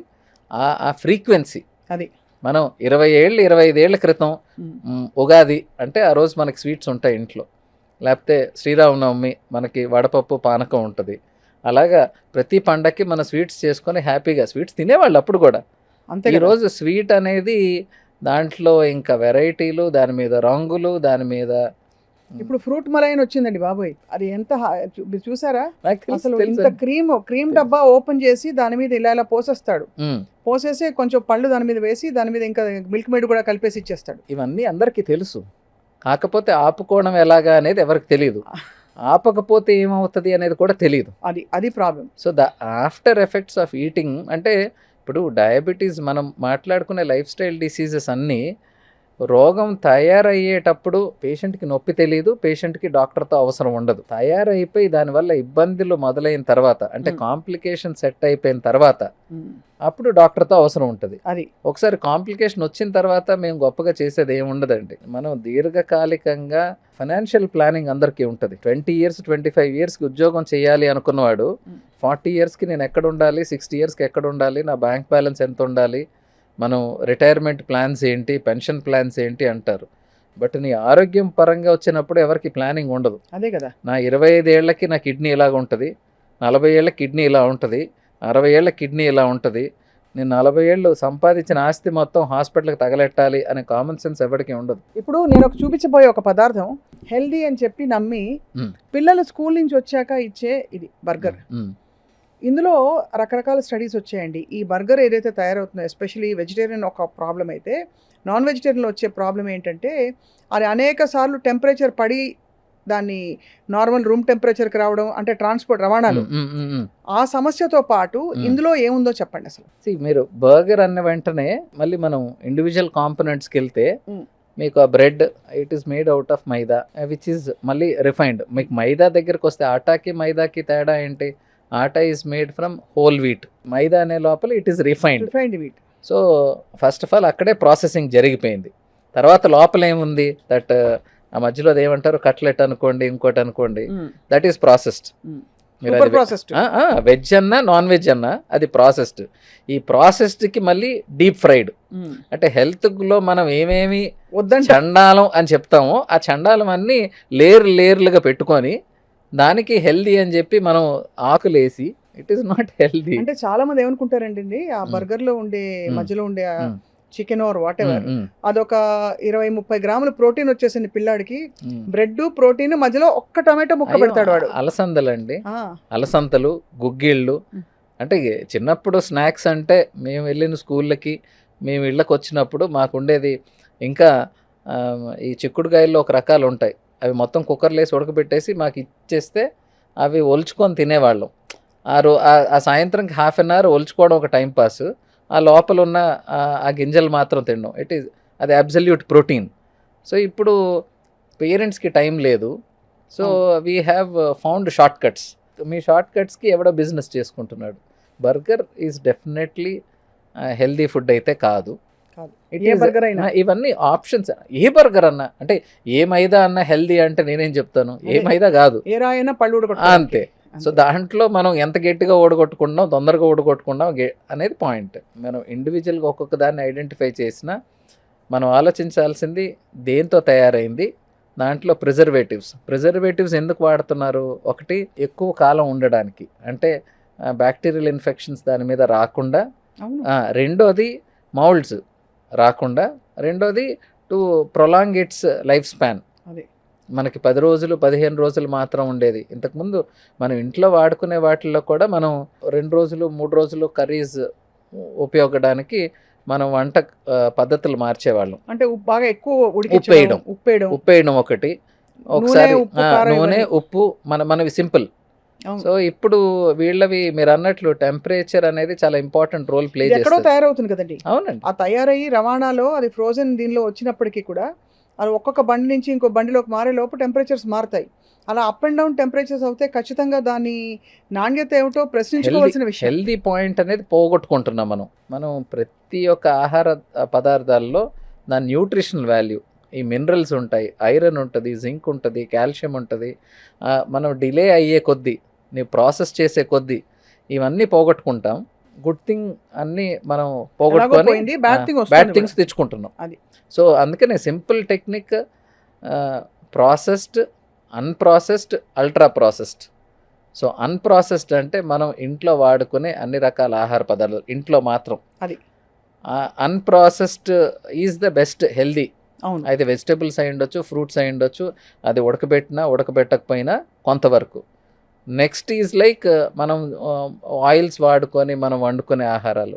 ఆ ఫ్రీక్వెన్సీ అది మనం 25 ఏళ్ల క్రితం ఉగాది అంటే ఆ రోజు మనకి స్వీట్స్ ఉంటాయి ఇంట్లో, లేకపోతే శ్రీరామనవమి మనకి వడపప్పు పానకం ఉంటుంది. అలాగా ప్రతి పండక్కి మన స్వీట్స్ చేసుకొని హ్యాపీగా స్వీట్స్ తినేవాళ్ళు అప్పుడు కూడా. ఈరోజు స్వీట్ అనేది దాంట్లో ఇంకా వెరైటీలు, దాని మీద రంగులు, దాని మీద ఇప్పుడు ఫ్రూట్ మలైన్ వచ్చిందండి బాబోయ్, అది ఎంత మీరు చూసారా? అసలు ఇంత క్రీమ్ డబ్బా ఓపెన్ చేసి దాని మీద ఇలా పోసేస్తాడు, పోసేసి కొంచెం పళ్ళు దాని మీద వేసి దాని మీద ఇంకా మిల్క్ మేడ్ కూడా కలిపేసి ఇచ్చేస్తాడు. ఇవన్నీ అందరికీ తెలుసు, కాకపోతే ఆపుకోవడం ఎలాగా అనేది ఎవరికి తెలియదు. ఆపకపోతే ఏమవుతుంది అనేది కూడా తెలియదు. అది problem. So the after effects of eating అంటే ఇప్పుడు డయాబెటీస్ మనం మాట్లాడుకునే లైఫ్ స్టైల్ డిసీజెస్ అన్నీ రోగం తయారయ్యేటప్పుడు పేషెంట్కి నొప్పి తెలియదు, పేషెంట్కి డాక్టర్తో అవసరం ఉండదు. తయారైపోయి దానివల్ల ఇబ్బందులు మొదలైన తర్వాత అంటే కాంప్లికేషన్ సెట్ అయిపోయిన తర్వాత అప్పుడు డాక్టర్తో అవసరం ఉంటుంది. అది ఒకసారి కాంప్లికేషన్ వచ్చిన తర్వాత మేము గొప్పగా చేసేది ఏమి ఉండదండి. మనం దీర్ఘకాలికంగా ఫైనాన్షియల్ ప్లానింగ్ అందరికీ ఉంటుంది. 20 years 25 yearsకి ఉద్యోగం చేయాలి అనుకున్నవాడు 40 yearsకి నేను ఎక్కడ ఉండాలి, 60 yearsకి ఎక్కడ ఉండాలి, నా బ్యాంక్ బ్యాలెన్స్ ఎంత ఉండాలి, మనం రిటైర్మెంట్ ప్లాన్స్ ఏంటి, పెన్షన్ ప్లాన్స్ ఏంటి అంటారు. బట్ నీ ఆరోగ్యం పరంగా వచ్చినప్పుడు ఎవరికి ప్లానింగ్ ఉండదు. అదే కదా. నా 25 ఏళ్ళకి నా కిడ్నీ ఇలాగ ఉంటుంది, 40 ఏళ్ళకి కిడ్నీ ఇలా ఉంటుంది, 60 ఏళ్ళ కిడ్నీ ఇలా ఉంటుంది, నేను 40 ఏళ్ళు సంపాదించిన ఆస్తి మొత్తం హాస్పిటల్కి తగలెట్టాలి అనే కామన్ సెన్స్ ఎవరికి ఉండదు. ఇప్పుడు నేను చూపించబోయే ఒక పదార్థం హెల్దీ అని చెప్పి నమ్మి పిల్లలు స్కూల్ నుంచి వచ్చాక ఇచ్చే ఇది బర్గర్. ఇందులో రకరకాల స్టడీస్ వచ్చాయండి. ఈ బర్గర్ ఏదైతే తయారవుతుందో ఎస్పెషలీ వెజిటేరియన్ ఒక ప్రాబ్లం అయితే, నాన్ వెజిటేరియన్లో వచ్చే ప్రాబ్లం ఏంటంటే అది అనేక సార్లు టెంపరేచర్ పడి దాన్ని నార్మల్ రూమ్ టెంపరేచర్కి రావడం, అంటే ట్రాన్స్పోర్ట్ రవాణాలు, ఆ సమస్యతో పాటు ఇందులో ఏముందో చెప్పండి అసలు. మీరు బర్గర్ అన్న వెంటనే మళ్ళీ మనం ఇండివిజువల్ కాంపోనెంట్స్కి వెళ్తే మీకు ఆ bread it is made out of maida which is మళ్ళీ రిఫైన్డ్. మీకు మైదా దగ్గరకు వస్తే ఆటాకి మైదాకి తేడా ఏంటి? Atta is made from whole wheat, maida అనే లోపల it is refined wheat. So first of all అక్కడే ప్రాసెసింగ్ జరిగిపోయింది. తర్వాత లోపల ఏముంది దట్ ఆ మధ్యలో అది ఏమంటారు కట్లెట్ అనుకోండి, ఇంకోటి అనుకోండి, దట్ ఈస్ ప్రాసెస్డ్. వెజ్ అన్నా నాన్ వెజ్ అన్నా అది ప్రాసెస్డ్. ఈ ప్రాసెస్డ్కి మళ్ళీ డీప్ ఫ్రైడ్. అంటే హెల్త్లో మనం ఏమేమి చండాలం అని చెప్తామో ఆ చండాలం అన్నీ లేయర్లుగా పెట్టుకొని దానికి హెల్దీ అని చెప్పి మనం ఆకులేసి ఇట్ ఈస్ నాట్ హెల్దీ. అంటే చాలా మంది ఏమనుకుంటారండి ఆ బర్గర్ లో ఉండే మధ్యలో ఉండే చికెన్ ఆర్ వాట్ ఎవర్ అదొక 20-30 గ్రాముల ప్రోటీన్ వచ్చేసింది పిల్లాడికి, బ్రెడ్ ప్రోటీన్ మధ్యలో ఒక్క టమాటో ముక్క పెడతాడు వాడు. అలసందలండి, అలసంతలు, గుగ్గిళ్ళు. అంటే చిన్నప్పుడు స్నాక్స్ అంటే మేము వెళ్ళిన స్కూళ్ళకి మేము ఇళ్ళకి వచ్చినప్పుడు మాకుండేది ఇంకా ఈ చిక్కుడుకాయల్లో ఒక రకాలు ఉంటాయి, అవి మొత్తం కుక్కర్లో వేసి ఉడకబెట్టేసి మాకు ఇచ్చేస్తే అవి ఒలుచుకొని తినేవాళ్ళం. ఆ సాయంత్రంకి హాఫ్ అన్ అవర్ ఒలుచుకోవడం ఒక టైం పాస్, ఆ లోపల ఉన్న ఆ గింజలు మాత్రం తినడం, అది అబ్సల్యూట్ ప్రోటీన్. సో ఇప్పుడు పేరెంట్స్కి టైం లేదు, so we have found shortcuts. మీ షార్ట్ కట్స్కి ఎవడో బిజినెస్ చేసుకుంటున్నాడు. Burger is definitely healthy food అయితే కాదు. ఏ బర్గర్ అయినా ఇవన్నీ ఆప్షన్స్. ఏ బర్గర్ అన్నా, అంటే ఏ మైదా అన్నా హెల్దీ అంటే నేనేం చెప్తాను, ఏ మైదా కాదు, ఏ రాయైనా పళ్ళు అంతే. సో దాంట్లో మనం ఎంత గట్టిగా ఓడగొట్టుకుంటున్నాం, తొందరగా ఓడగొట్టుకుంటాం అనేది పాయింట్. మనం ఇండివిజువల్గా ఒక్కొక్క దాన్ని ఐడెంటిఫై చేసినా మనం ఆలోచించాల్సింది దేంతో తయారైంది. దాంట్లో ప్రిజర్వేటివ్స్ ఎందుకు వాడుతున్నారు? ఒకటి, ఎక్కువ కాలం ఉండడానికి, అంటే బ్యాక్టీరియల్ ఇన్ఫెక్షన్స్ దాని మీద రాకుండా. రెండోది, మౌల్డ్స్ రాకుండా. రెండోది, to prolong it's life span. మనకి 10 రోజులు 15 రోజులు మాత్రం ఉండేది. ఇంతకుముందు మనం ఇంట్లో వాడుకునే వాటిల్లో కూడా మనం 2 రోజులు 3 రోజులు కర్రీస్ ఉపయోగడానికి మనం వంట పద్ధతులు మార్చేవాళ్ళం. అంటే బాగా ఎక్కువ ఉప్పేయడం ఒకటి, ఒకసారి నూనె ఉప్పు మనవి సింపుల్. సో ఇప్పుడు వీళ్ళవి మీరు అన్నట్లు టెంపరేచర్ అనేది చాలా ఇంపార్టెంట్ రోల్ ప్లే చేస్తుంది. తయారవుతుంది కదండి. అవునండి. ఆ తయారయ్యి రవాణాలో అది ఫ్రోజన్ దీనిలో వచ్చినప్పటికీ కూడా అది ఒక్కొక్క బండి నుంచి ఇంకో బండిలోకి మారే లోపు టెంపరేచర్స్ మారుతాయి. అలా అప్ అండ్ డౌన్ టెంపరేచర్స్ అవుతే ఖచ్చితంగా దాని నాణ్యత ఏమిటో ప్రశ్నించుకోవాల్సిన విషయం. హెల్దీ పాయింట్ అనేది పోగొట్టుకుంటున్నాం మనం ప్రతి ఒక్క ఆహార పదార్థాల్లో దాని న్యూట్రిషనల్ వాల్యూ, ఈ మినరల్స్ ఉంటాయి, ఐరన్ ఉంటుంది, జింక్ ఉంటుంది, కాల్షియం ఉంటుంది. మనం డిలే అయ్యే కొద్దీ, నీ ప్రాసెస్ చేసే కొద్దీ ఇవన్నీ పోగొట్టుకుంటాం. గుడ్ థింగ్ అన్నీ మనం పోగొట్టుకొని బ్యాడ్ థింగ్స్ తెచ్చుకుంటున్నాం. సో అందుకనే simple technique, processed, unprocessed, ultra processed. So unprocessed అంటే మనం ఇంట్లో వాడుకునే అన్ని రకాల ఆహార పదార్థాలు ఇంట్లో మాత్రం. Unprocessed is the best healthy. అయితే వెజిటేబుల్స్ అయి ఉండొచ్చు, ఫ్రూట్స్ అయి ఉండొచ్చు, అది ఉడకబెట్టినా ఉడకబెట్టకపోయినా కొంతవరకు. నెక్స్ట్ ఈజ్ లైక్ మనం ఆయిల్స్ వాడుకొని మనం వండుకునే ఆహారాలు.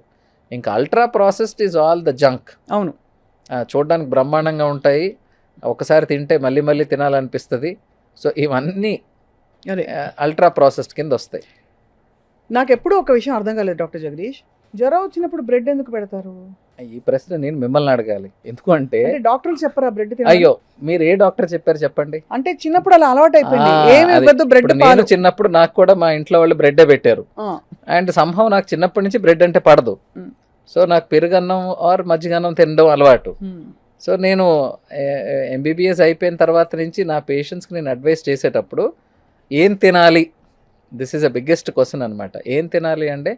ఇంకా ultra processed is all the junk. అవును, చూడడానికి బ్రహ్మాండంగా ఉంటాయి, ఒకసారి తింటే మళ్ళీ మళ్ళీ తినాలనిపిస్తుంది. సో ఇవన్నీ అల్ట్రా ప్రాసెస్డ్ కింద వస్తాయి. నాకు ఎప్పుడూ ఒక విషయం అర్థం కాలేదు డాక్టర్ జగదీష్, జ్వరం వచ్చినప్పుడు బ్రెడ్ ఎందుకు పెడతారు? ఈ ప్రశ్న నేను మిమ్మల్ని అడగాలి. ఎందుకు అంటే డాక్టర్లు చెప్పరా బ్రెడ్? అయ్యో, మీరు ఏ డాక్టర్ చెప్పారు చెప్పండి. అంటే చిన్నప్పుడు అలా అలవాటు అయిపోయింది. నేను చిన్నప్పుడు నాకు కూడా మా ఇంట్లో వాళ్ళు బ్రెడ్డే పెట్టారు. అండ్ సంభవం నాకు చిన్నప్పటి నుంచి బ్రెడ్ అంటే పడదు. సో నాకు పెరుగన్నం ఆర్ మజ్జిగన్నం తినడం అలవాటు. సో నేను ఎంబీబీఎస్ అయిపోయిన తర్వాత నుంచి నా పేషెంట్స్కి నేను అడ్వైస్ చేసేటప్పుడు ఏం తినాలి, this is a biggest question అనమాట. ఏం తినాలి అంటే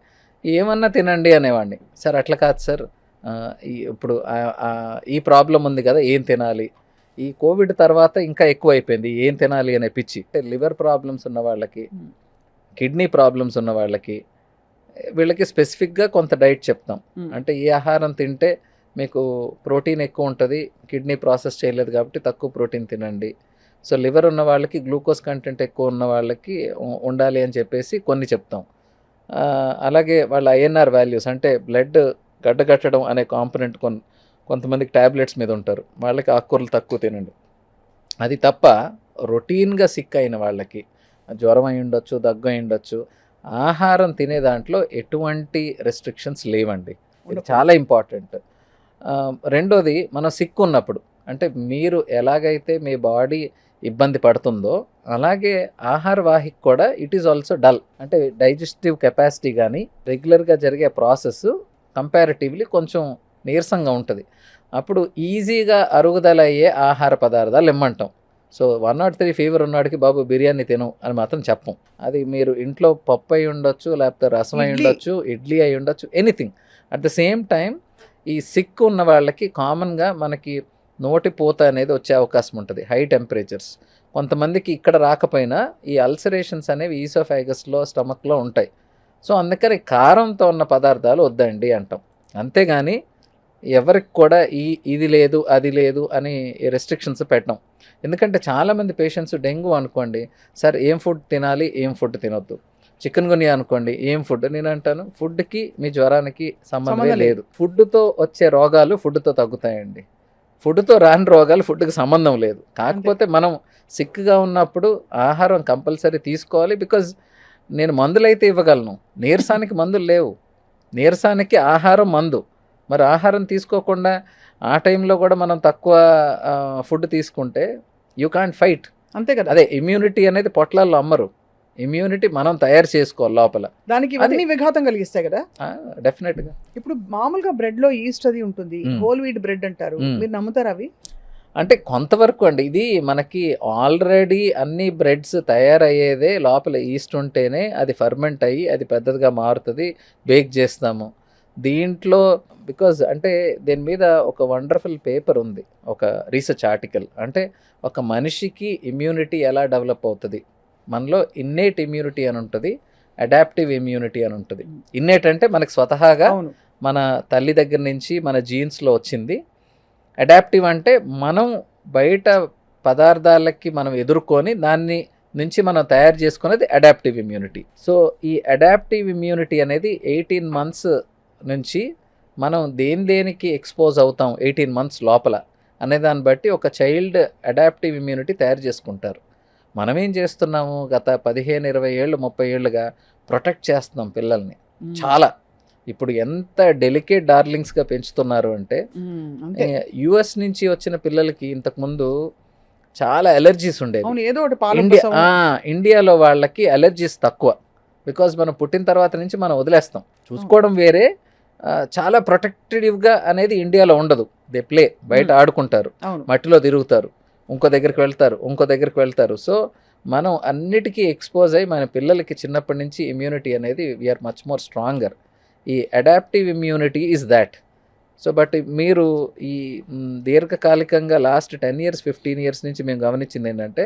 ఏమన్నా తినండి అనేవాడిని. సార్ అట్లా కాదు సార్, ఇప్పుడు ఈ ప్రాబ్లం ఉంది కదా, ఏం తినాలి. ఈ కోవిడ్ తర్వాత ఇంకా ఎక్కువ అయిపోయింది ఏం తినాలి అనే పిచ్చి. లివర్ ప్రాబ్లమ్స్ ఉన్న వాళ్ళకి, కిడ్నీ ప్రాబ్లమ్స్ ఉన్న వాళ్ళకి, వీళ్ళకి స్పెసిఫిక్గా కొంత డైట్ చెప్తాం. అంటే ఈ ఆహారం తింటే మీకు ప్రోటీన్ ఎక్కువ ఉంటుంది, కిడ్నీ ప్రాసెస్ చేయలేదు కాబట్టి తక్కువ ప్రోటీన్ తినండి. సో లివర్ ఉన్న వాళ్ళకి, గ్లూకోజ్ కంటెంట్ ఎక్కువ ఉన్న వాళ్ళకి ఉండాలి అని చెప్పేసి కొన్ని చెప్తాం. అలాగే వాళ్ళ ఐఎన్ఆర్ వాల్యూస్, అంటే బ్లడ్ గడ్డగట్టడం అనే కాంపొనెంట్ కొంతమందికి ట్యాబ్లెట్స్ మీద ఉంటారు, వాళ్ళకి ఆకుకూరలు తక్కువ తినండి. అది తప్ప రొటీన్గా సిక్ అయిన వాళ్ళకి, జ్వరం అయి ఉండొచ్చు, దగ్గు అయి ఉండొచ్చు, ఆహారం తినే దాంట్లో ఎటువంటి రెస్ట్రిక్షన్స్ లేవండి. ఇది చాలా ఇంపార్టెంట్. రెండోది, మనం సిక్ ఉన్నప్పుడు, అంటే మీరు ఎలాగైతే మీ బాడీ ఇబ్బంది పడుతుందో అలాగే ఆహార వాహిక కూడా ఇట్ ఈజ్ ఆల్సో డల్. అంటే డైజెస్టివ్ కెపాసిటీ కానీ రెగ్యులర్గా జరిగే ప్రాసెస్ కంపారిటివ్లీ కొంచెం నీరసంగా ఉంటుంది. అప్పుడు ఈజీగా అరుగుదల అయ్యే ఆహార పదార్థాలు ఇమ్మంటాం. సో 103 ఫీవర్ ఉన్నవాడికి బాబు బిర్యానీ తిను అని మాత్రం చెప్పం. అది మీరు ఇంట్లో పప్పు అయి ఉండొచ్చు, లేకపోతే రసం అయి ఉండొచ్చు, ఇడ్లీ అయి ఉండొచ్చు, anything. At the same time ఈ సిక్ ఉన్న వాళ్ళకి కామన్గా మనకి నోటి పూత అనేది వచ్చే అవకాశం ఉంటుంది, హై టెంపరేచర్స్. కొంతమందికి ఇక్కడ రాకపోయినా ఈ అల్సరేషన్స్ అనేవి ఈసోఫాగస్లో, స్టమక్లో ఉంటాయి. సో అందుకని కారంతో ఉన్న పదార్థాలు వద్దండి అంటాం. అంతేగాని ఎవరికి కూడా ఇది లేదు అది లేదు అని రెస్ట్రిక్షన్స్ పెట్టడం. ఎందుకంటే చాలామంది పేషెంట్స్ డెంగ్యూ అనుకోండి, సార్ ఏం ఫుడ్ తినాలి, ఏం ఫుడ్ తినొద్దు. చికెన్ గునియా అనుకోండి, ఏం ఫుడ్. నేను అంటాను, ఫుడ్కి మీ జ్వరానికి సంబంధం లేదు. ఫుడ్తో వచ్చే రోగాలు ఫుడ్తో తగ్గుతాయండి. ఫుడ్తో రాని రోగాలు ఫుడ్కి సంబంధం లేదు. కాకపోతే మనం సిక్గా ఉన్నప్పుడు ఆహారం కంపల్సరీ తీసుకోవాలి. బికాజ్ నేను మందులైతే ఇవ్వగలను, నీరసానికి మందులు లేవు. నీరసానికి ఆహారం మందు. మరి ఆహారం తీసుకోకుండా ఆ టైంలో కూడా మనం తక్కువ ఫుడ్ తీసుకుంటే యూ కాంట్ ఫైట్. అంతే కదా. అదే ఇమ్యూనిటీ అనేది పొట్లాల్లో అమ్మరు. ఇమ్యూనిటీ మనం తయారు చేసుకోవాలి లోపల. దానికి ఇవన్నీ విఘాతం కలిగిస్తాయి కదా డెఫినెట్గా. ఇప్పుడు మామూలుగా బ్రెడ్ లో ఈస్ట్ అది ఉంటుంది, హోల్ వీట్ బ్రెడ్ అంటారు, మీరు నమ్ముతారా అవి? అంటే కొంతవరకు అండి. ఇది మనకి ఆల్రెడీ అన్ని బ్రెడ్స్ తయారయ్యేదే లోపల ఈస్ట్ ఉంటేనే అది ఫర్మెంట్ అయ్యి అది పెద్దదిగా మారుతుంది, బేక్ చేస్తాము దీంట్లో. బికాజ్ అంటే దీని మీద ఒక వండర్ఫుల్ పేపర్ ఉంది, ఒక రీసెర్చ్ ఆర్టికల్. అంటే ఒక మనిషికి ఇమ్యూనిటీ ఎలా డెవలప్ అవుతుంది, మనలో ఇన్నేట్ ఇమ్యూనిటీ అని ఉంటుంది, అడాప్టివ్ ఇమ్యూనిటీ అని ఉంటుంది. ఇన్నేట్ అంటే మనకు స్వతహాగా మన తల్లి దగ్గర నుంచి మన జీన్స్లో వచ్చింది. అడాప్టివ్ అంటే మనం బయట పదార్థాలకి మనం ఎదుర్కొని దాన్ని నుంచి మనం తయారు చేసుకునేది అడాప్టివ్ ఇమ్యూనిటీ. సో ఈ అడాప్టివ్ ఇమ్యూనిటీ అనేది 18 months నుంచి మనం దేనికి ఎక్స్పోజ్ అవుతాం 18 months లోపల అనే దాన్ని బట్టి ఒక చైల్డ్ అడాప్టివ్ ఇమ్యూనిటీ తయారు చేసుకుంటారు. మనం ఏం చేస్తున్నాము, గత 15, 20 ఏళ్ళు 30 ఏళ్ళుగా ప్రొటెక్ట్ చేస్తున్నాం పిల్లల్ని చాలా. ఇప్పుడు ఎంత డెలికేట్ డార్లింగ్స్గా పెంచుతున్నారు అంటే, యుఎస్ నుంచి వచ్చిన పిల్లలకి ఇంతకుముందు చాలా అలర్జీస్ ఉండేవి. ఇండియాలో వాళ్ళకి అలర్జీస్ తక్కువ. బికాజ్ మనం పుట్టిన తర్వాత నుంచి మనం వదిలేస్తాం, చూసుకోవడం వేరే, చాలా ప్రొటెక్టివ్గా అనేది ఇండియాలో ఉండదు. దే ప్లే, బయట ఆడుకుంటారు, మట్టిలో తిరుగుతారు, ఇంకో దగ్గరికి వెళ్తారు. సో మనం అన్నిటికీ ఎక్స్పోజ్ అయ్యి మన పిల్లలకి చిన్నప్పటి నుంచి ఇమ్యూనిటీ అనేది వీఆర్ మచ్ మోర్ స్ట్రాంగర్. ఈ adaptive immunity is that. So but మీరు ఈ దీర్ఘకాలికంగా లాస్ట్ 10 years 15 years నుంచి మేము గమనించింది ఏంటంటే,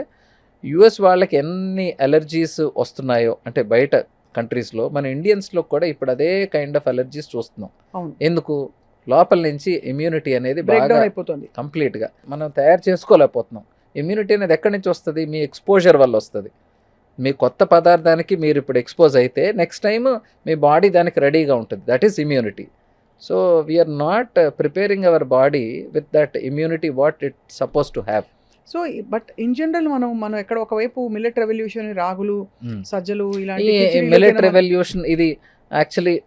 యుఎస్ వాళ్ళకి ఎన్ని అలర్జీస్ వస్తున్నాయో అంటే బయట కంట్రీస్లో, మన ఇండియన్స్లో కూడా ఇప్పుడు అదే కైండ్ ఆఫ్ అలర్జీస్ చూస్తున్నాం. ఎందుకు? లోపల నుంచి ఇమ్యూనిటీ అనేది బాగా అయిపోతుంది, కంప్లీట్గా మనం తయారు చేసుకోలేకపోతున్నాం. ఇమ్యూనిటీ అనేది ఎక్కడి నుంచి వస్తుంది? మీ ఎక్స్పోజర్ వల్ల వస్తుంది. మీ కొత్త పదార్థానికి మీరు ఇప్పుడు ఎక్స్పోజ్ అయితే నెక్స్ట్ టైం మీ బాడీ దానికి రెడీగా ఉంటుంది. That is immunity. So we're not preparing our body with that immunity what it suppose to have. So but in general మనం ఎక్కడ ఒకవైపు మిల్లెట్ రెవల్యూషన్, రాగులు, సజ్జలు, ఇలాంటి మిల్లెట్ రెవల్యూషన్ ఇది యాక్చువల్లీ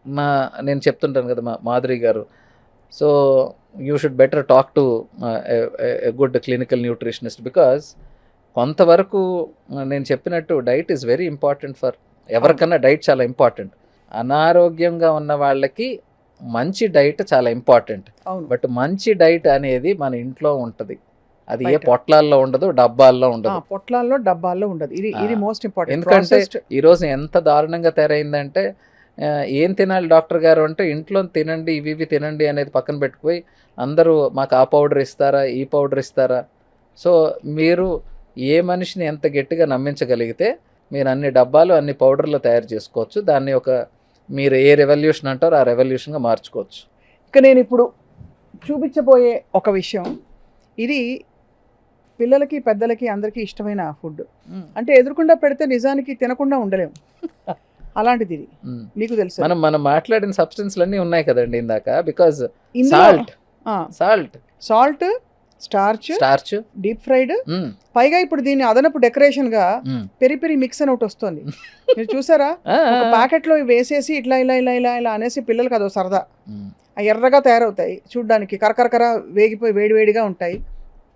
నేను చెప్తుంటాను కదా మా మాధురి గారు. So you should better talk to good clinical nutritionist. Because కొంతవరకు నేను చెప్పినట్టు diet is very important for ఎవరికన్నా. డైట్ చాలా ఇంపార్టెంట్. అనారోగ్యంగా ఉన్న వాళ్ళకి మంచి డైట్ చాలా ఇంపార్టెంట్. బట్ మంచి డైట్ అనేది మన ఇంట్లో ఉంటుంది. అది ఏ పొట్లాల్లో ఉండదు, డబ్బాల్లో ఉండదు. పొట్లాల్లో డబ్బాల్లో ఉండదు. ఇది మోస్ట్ ఇంపార్టెంట్. ఎందుకంటే ఈరోజు ఎంత దారుణంగా తయారైందంటే, ఏం తినాలి డాక్టర్ గారు అంటే, ఇంట్లో తినండి, ఇవి తినండి అనేది పక్కన పెట్టుకుపోయి అందరూ మాకు ఆ పౌడర్ ఇస్తారా, ఈ పౌడర్ ఇస్తారా. సో మీరు ఏ మనిషిని ఎంత గట్టిగా నమ్మించగలిగితే మీరు అన్ని డబ్బాలు అన్ని పౌడర్లు తయారు చేసుకోవచ్చు. దాన్ని మీరు ఏ రెవల్యూషన్ అంటారో ఆ రెవల్యూషన్గా మార్చుకోవచ్చు. ఇక నేను ఇప్పుడు చూపించబోయే ఒక విషయం, ఇది పిల్లలకి పెద్దలకి అందరికీ ఇష్టమైన ఫుడ్. అంటే ఎదురుకుండా పెడితే నిజానికి తినకుండా ఉండలేము, అలాంటిది ఇది. మీకు తెలుసు మనం మాట్లాడిన సబ్స్టెన్స్లు అన్నీ ఉన్నాయి కదండి ఇందాక. Because salt, starch, deep fried, పైగా ఇప్పుడు దీన్ని అదనపు డెకరేషన్ గా పెరి మిక్స్ అని ఒకటి వస్తుంది. మీరు చూసారా? ప్యాకెట్ లో వేసేసి ఇట్లా ఇలా ఇలా ఇలా ఇలా అనేసి పిల్లలకి అదో సరదా. ఎర్రగా తయారవుతాయి చూడ్డానికి, కరకరకర వేగిపోయి వేడివేడిగా ఉంటాయి,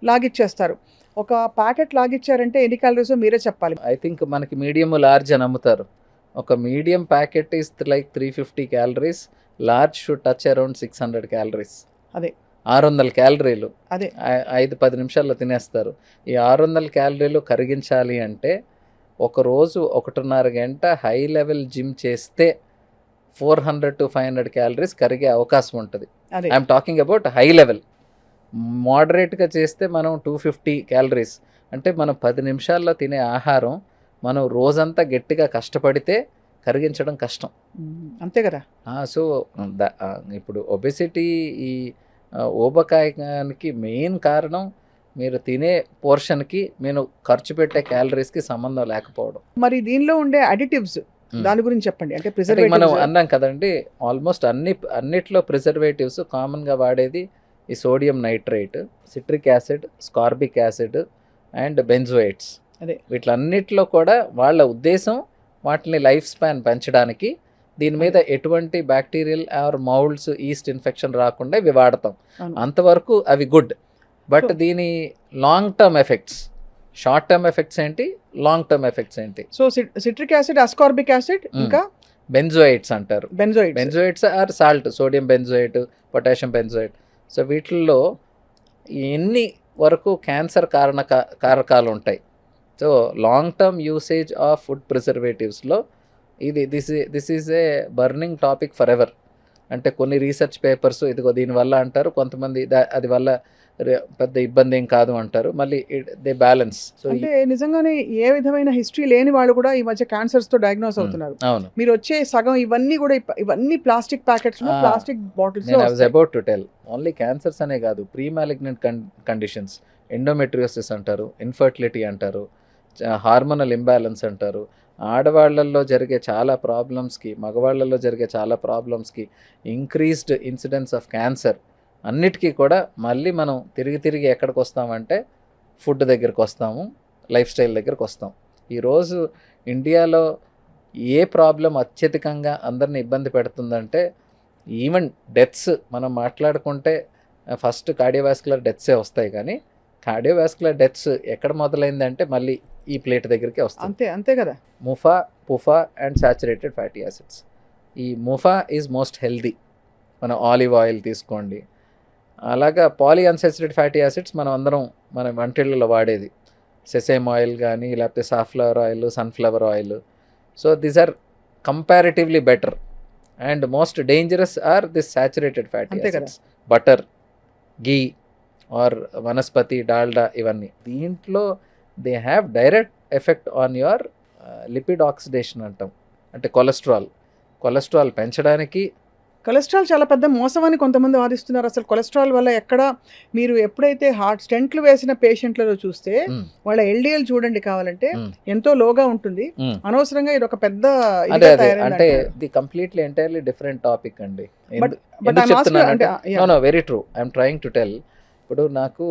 లాగిచ్చేస్తారు. ఒక ప్యాకెట్ లాగిచ్చారంటే ఎన్ని క్యాలరీస్ మీరే చెప్పాలి. ఐ థింక్ మనకి మీడియం, లార్జ్ అని అమ్ముతారు. ఒక medium packet is like 350 calories, large should touch around 600 calories. అదే 600 calories. అదే 5-10 నిమిషాల్లో తినేస్తారు. ఈ 600 calories కరిగించాలి అంటే ఒకరోజు 1.5 గంట హై లెవెల్ జిమ్ చేస్తే 400 to 500 calories కరిగే అవకాశం ఉంటుంది. I'm talking about high level. మోడరేట్గా చేస్తే మనం 250 calories. అంటే మనం 10 నిమిషాల్లో తినే ఆహారం మనం రోజంతా గట్టిగా కష్టపడితే కరిగించడం కష్టం. అంతే కదా. సో ఇప్పుడు ఒబెసిటీ, ఈ ఊబకాయానికి మెయిన్ కారణం మీరు తినే పోర్షన్కి మీరు ఖర్చు పెట్టే క్యాలరీస్కి సంబంధం లేకపోవడం. మరి దీనిలో ఉండే అడిటివ్స్ దాని గురించి చెప్పండి. అంటే మనం అన్నాం కదండి, ఆల్మోస్ట్ అన్నిట్లో ప్రిజర్వేటివ్స్ కామన్గా వాడేది ఈ sodium nitrate, citric acid, ascorbic acid and benzoates. అదే. వీటిలన్నిటిలో కూడా వాళ్ళ ఉద్దేశం వాటిని లైఫ్ స్పాన్ పెంచడానికి, దీని మీద ఎటువంటి bacterial or moulds, yeast infection రాకుండా ఇవి వాడతాం. అవును. అంతవరకు అవి గుడ్. బట్ So- దీని long term effects, short term effects ఏంటి, లాంగ్ టర్మ్ ఎఫెక్ట్స్ ఏంటి? So citric acid, ascorbic acid, ఇంకా బెంజోయేట్స్ అంటారు. Benzoids. Benzoates are salt, sodium benzoate, potassium benzoate. So వీటిల్లో ఎన్ని వరకు క్యాన్సర్ కారకాలు ఉంటాయి. So long term usage of food ప్రిజర్వేటివ్స్లో ఇది this is a burning topic forever. అంటే కొన్ని రీసెర్చ్ పేపర్స్ ఇదిగో దీనివల్ల అంటారు, కొంతమంది అది వల్ల పెద్ద ఇబ్బంది ఏం కాదు అంటారు, మళ్ళీ దే బ్యాలెన్స్. సో అంటే నిజంగానే ఏ విధమైన హిస్టరీ లేని వాళ్ళు కూడా ఈ మధ్య క్యాన్సర్స్ తో డయాగ్నోస్ అవుతున్నారు. అవును, మీరు వచ్చే సగం ఇవన్నీ కూడా ఇవన్నీ ప్లాస్టిక్ ప్యాకెట్స్, ప్లాస్టిక్ బాటిల్స్. నేను I was about to tell, only cancers అనే కాదు, ప్రీ మ్యాలిగ్నెంట్ కండిషన్స్, ఎండోమెట్రియోసిస్ అంటారు, ఇన్ఫర్టిలిటీ అంటారు, హార్మోనల్ ఇంబ్యాలెన్స్ అంటారు. ఆడవాళ్లలో జరిగే చాలా ప్రాబ్లమ్స్కి, మగవాళ్లలో జరిగే చాలా ప్రాబ్లమ్స్కి ఇంక్రీజ్డ్ ఇన్సిడెన్స్ ఆఫ్ క్యాన్సర్ అన్నిటికీ కూడా మళ్ళీ మనం తిరిగి ఎక్కడికి వస్తామంటే ఫుడ్ దగ్గరికి వస్తాము, లైఫ్ స్టైల్ దగ్గరికి వస్తాం. ఈరోజు ఇండియాలో ఏ ప్రాబ్లం అత్యధికంగా అందరిని ఇబ్బంది పెడుతుందంటే, ఈవెన్ డెత్స్ మనం మాట్లాడుకుంటే ఫస్ట్ కార్డియోవాస్కులర్ డెత్సే వస్తాయి, కానీ కార్డియోవాస్కులర్ డెత్స్ ఎక్కడ మొదలైందంటే మళ్ళీ ఈ ప్లేట్ దగ్గరికి వస్తుంది. అంతే కదా. ముఫా, పుఫా అండ్ సాచురేటెడ్ ఫ్యాటీ యాసిడ్స్. ఈ ముఫా ఈజ్ మోస్ట్ హెల్దీ. మనం ఆలివ్ ఆయిల్ తీసుకోండి, అలాగా పాలీ అన్సాచురేటెడ్ ఫ్యాటీ యాసిడ్స్ మనం అందరం మన వంటిళ్ళలో వాడేది, సెసేమ్ ఆయిల్ కానీ లేకపోతే safflower oil, sunflower oil. So these are comparatively better. And most dangerous are this saturated fatty acids, butter, ghee or vanaspati, Dalda, ఇవన్నీ. దీంట్లో they have direct effect on your lipid oxidation అంటాం, అంటే కొలెస్ట్రాల్ పెంచడానికి. కొలెస్ట్రాల్ చాలా పెద్ద మోసం అని కొంతమంది వాదిస్తున్నారు. అసలు కొలెస్ట్రాల్ వల్ల మీరు ఎప్పుడైతే హార్ట్ స్టెంట్లు వేసిన పేషెంట్లలో చూస్తే వాళ్ళ ఎల్డిఎల్ చూడండి కావాలంటే ఎంతో లోగా ఉంటుంది. అనవసరంగా ఇది ఒక పెద్ద అంటే ఇది కంప్లీట్లీ ఎంటైర్లీ డిఫరెంట్ టాపిక్ అండి. Very true, I'm trying to tell. ఇప్పుడు నాకు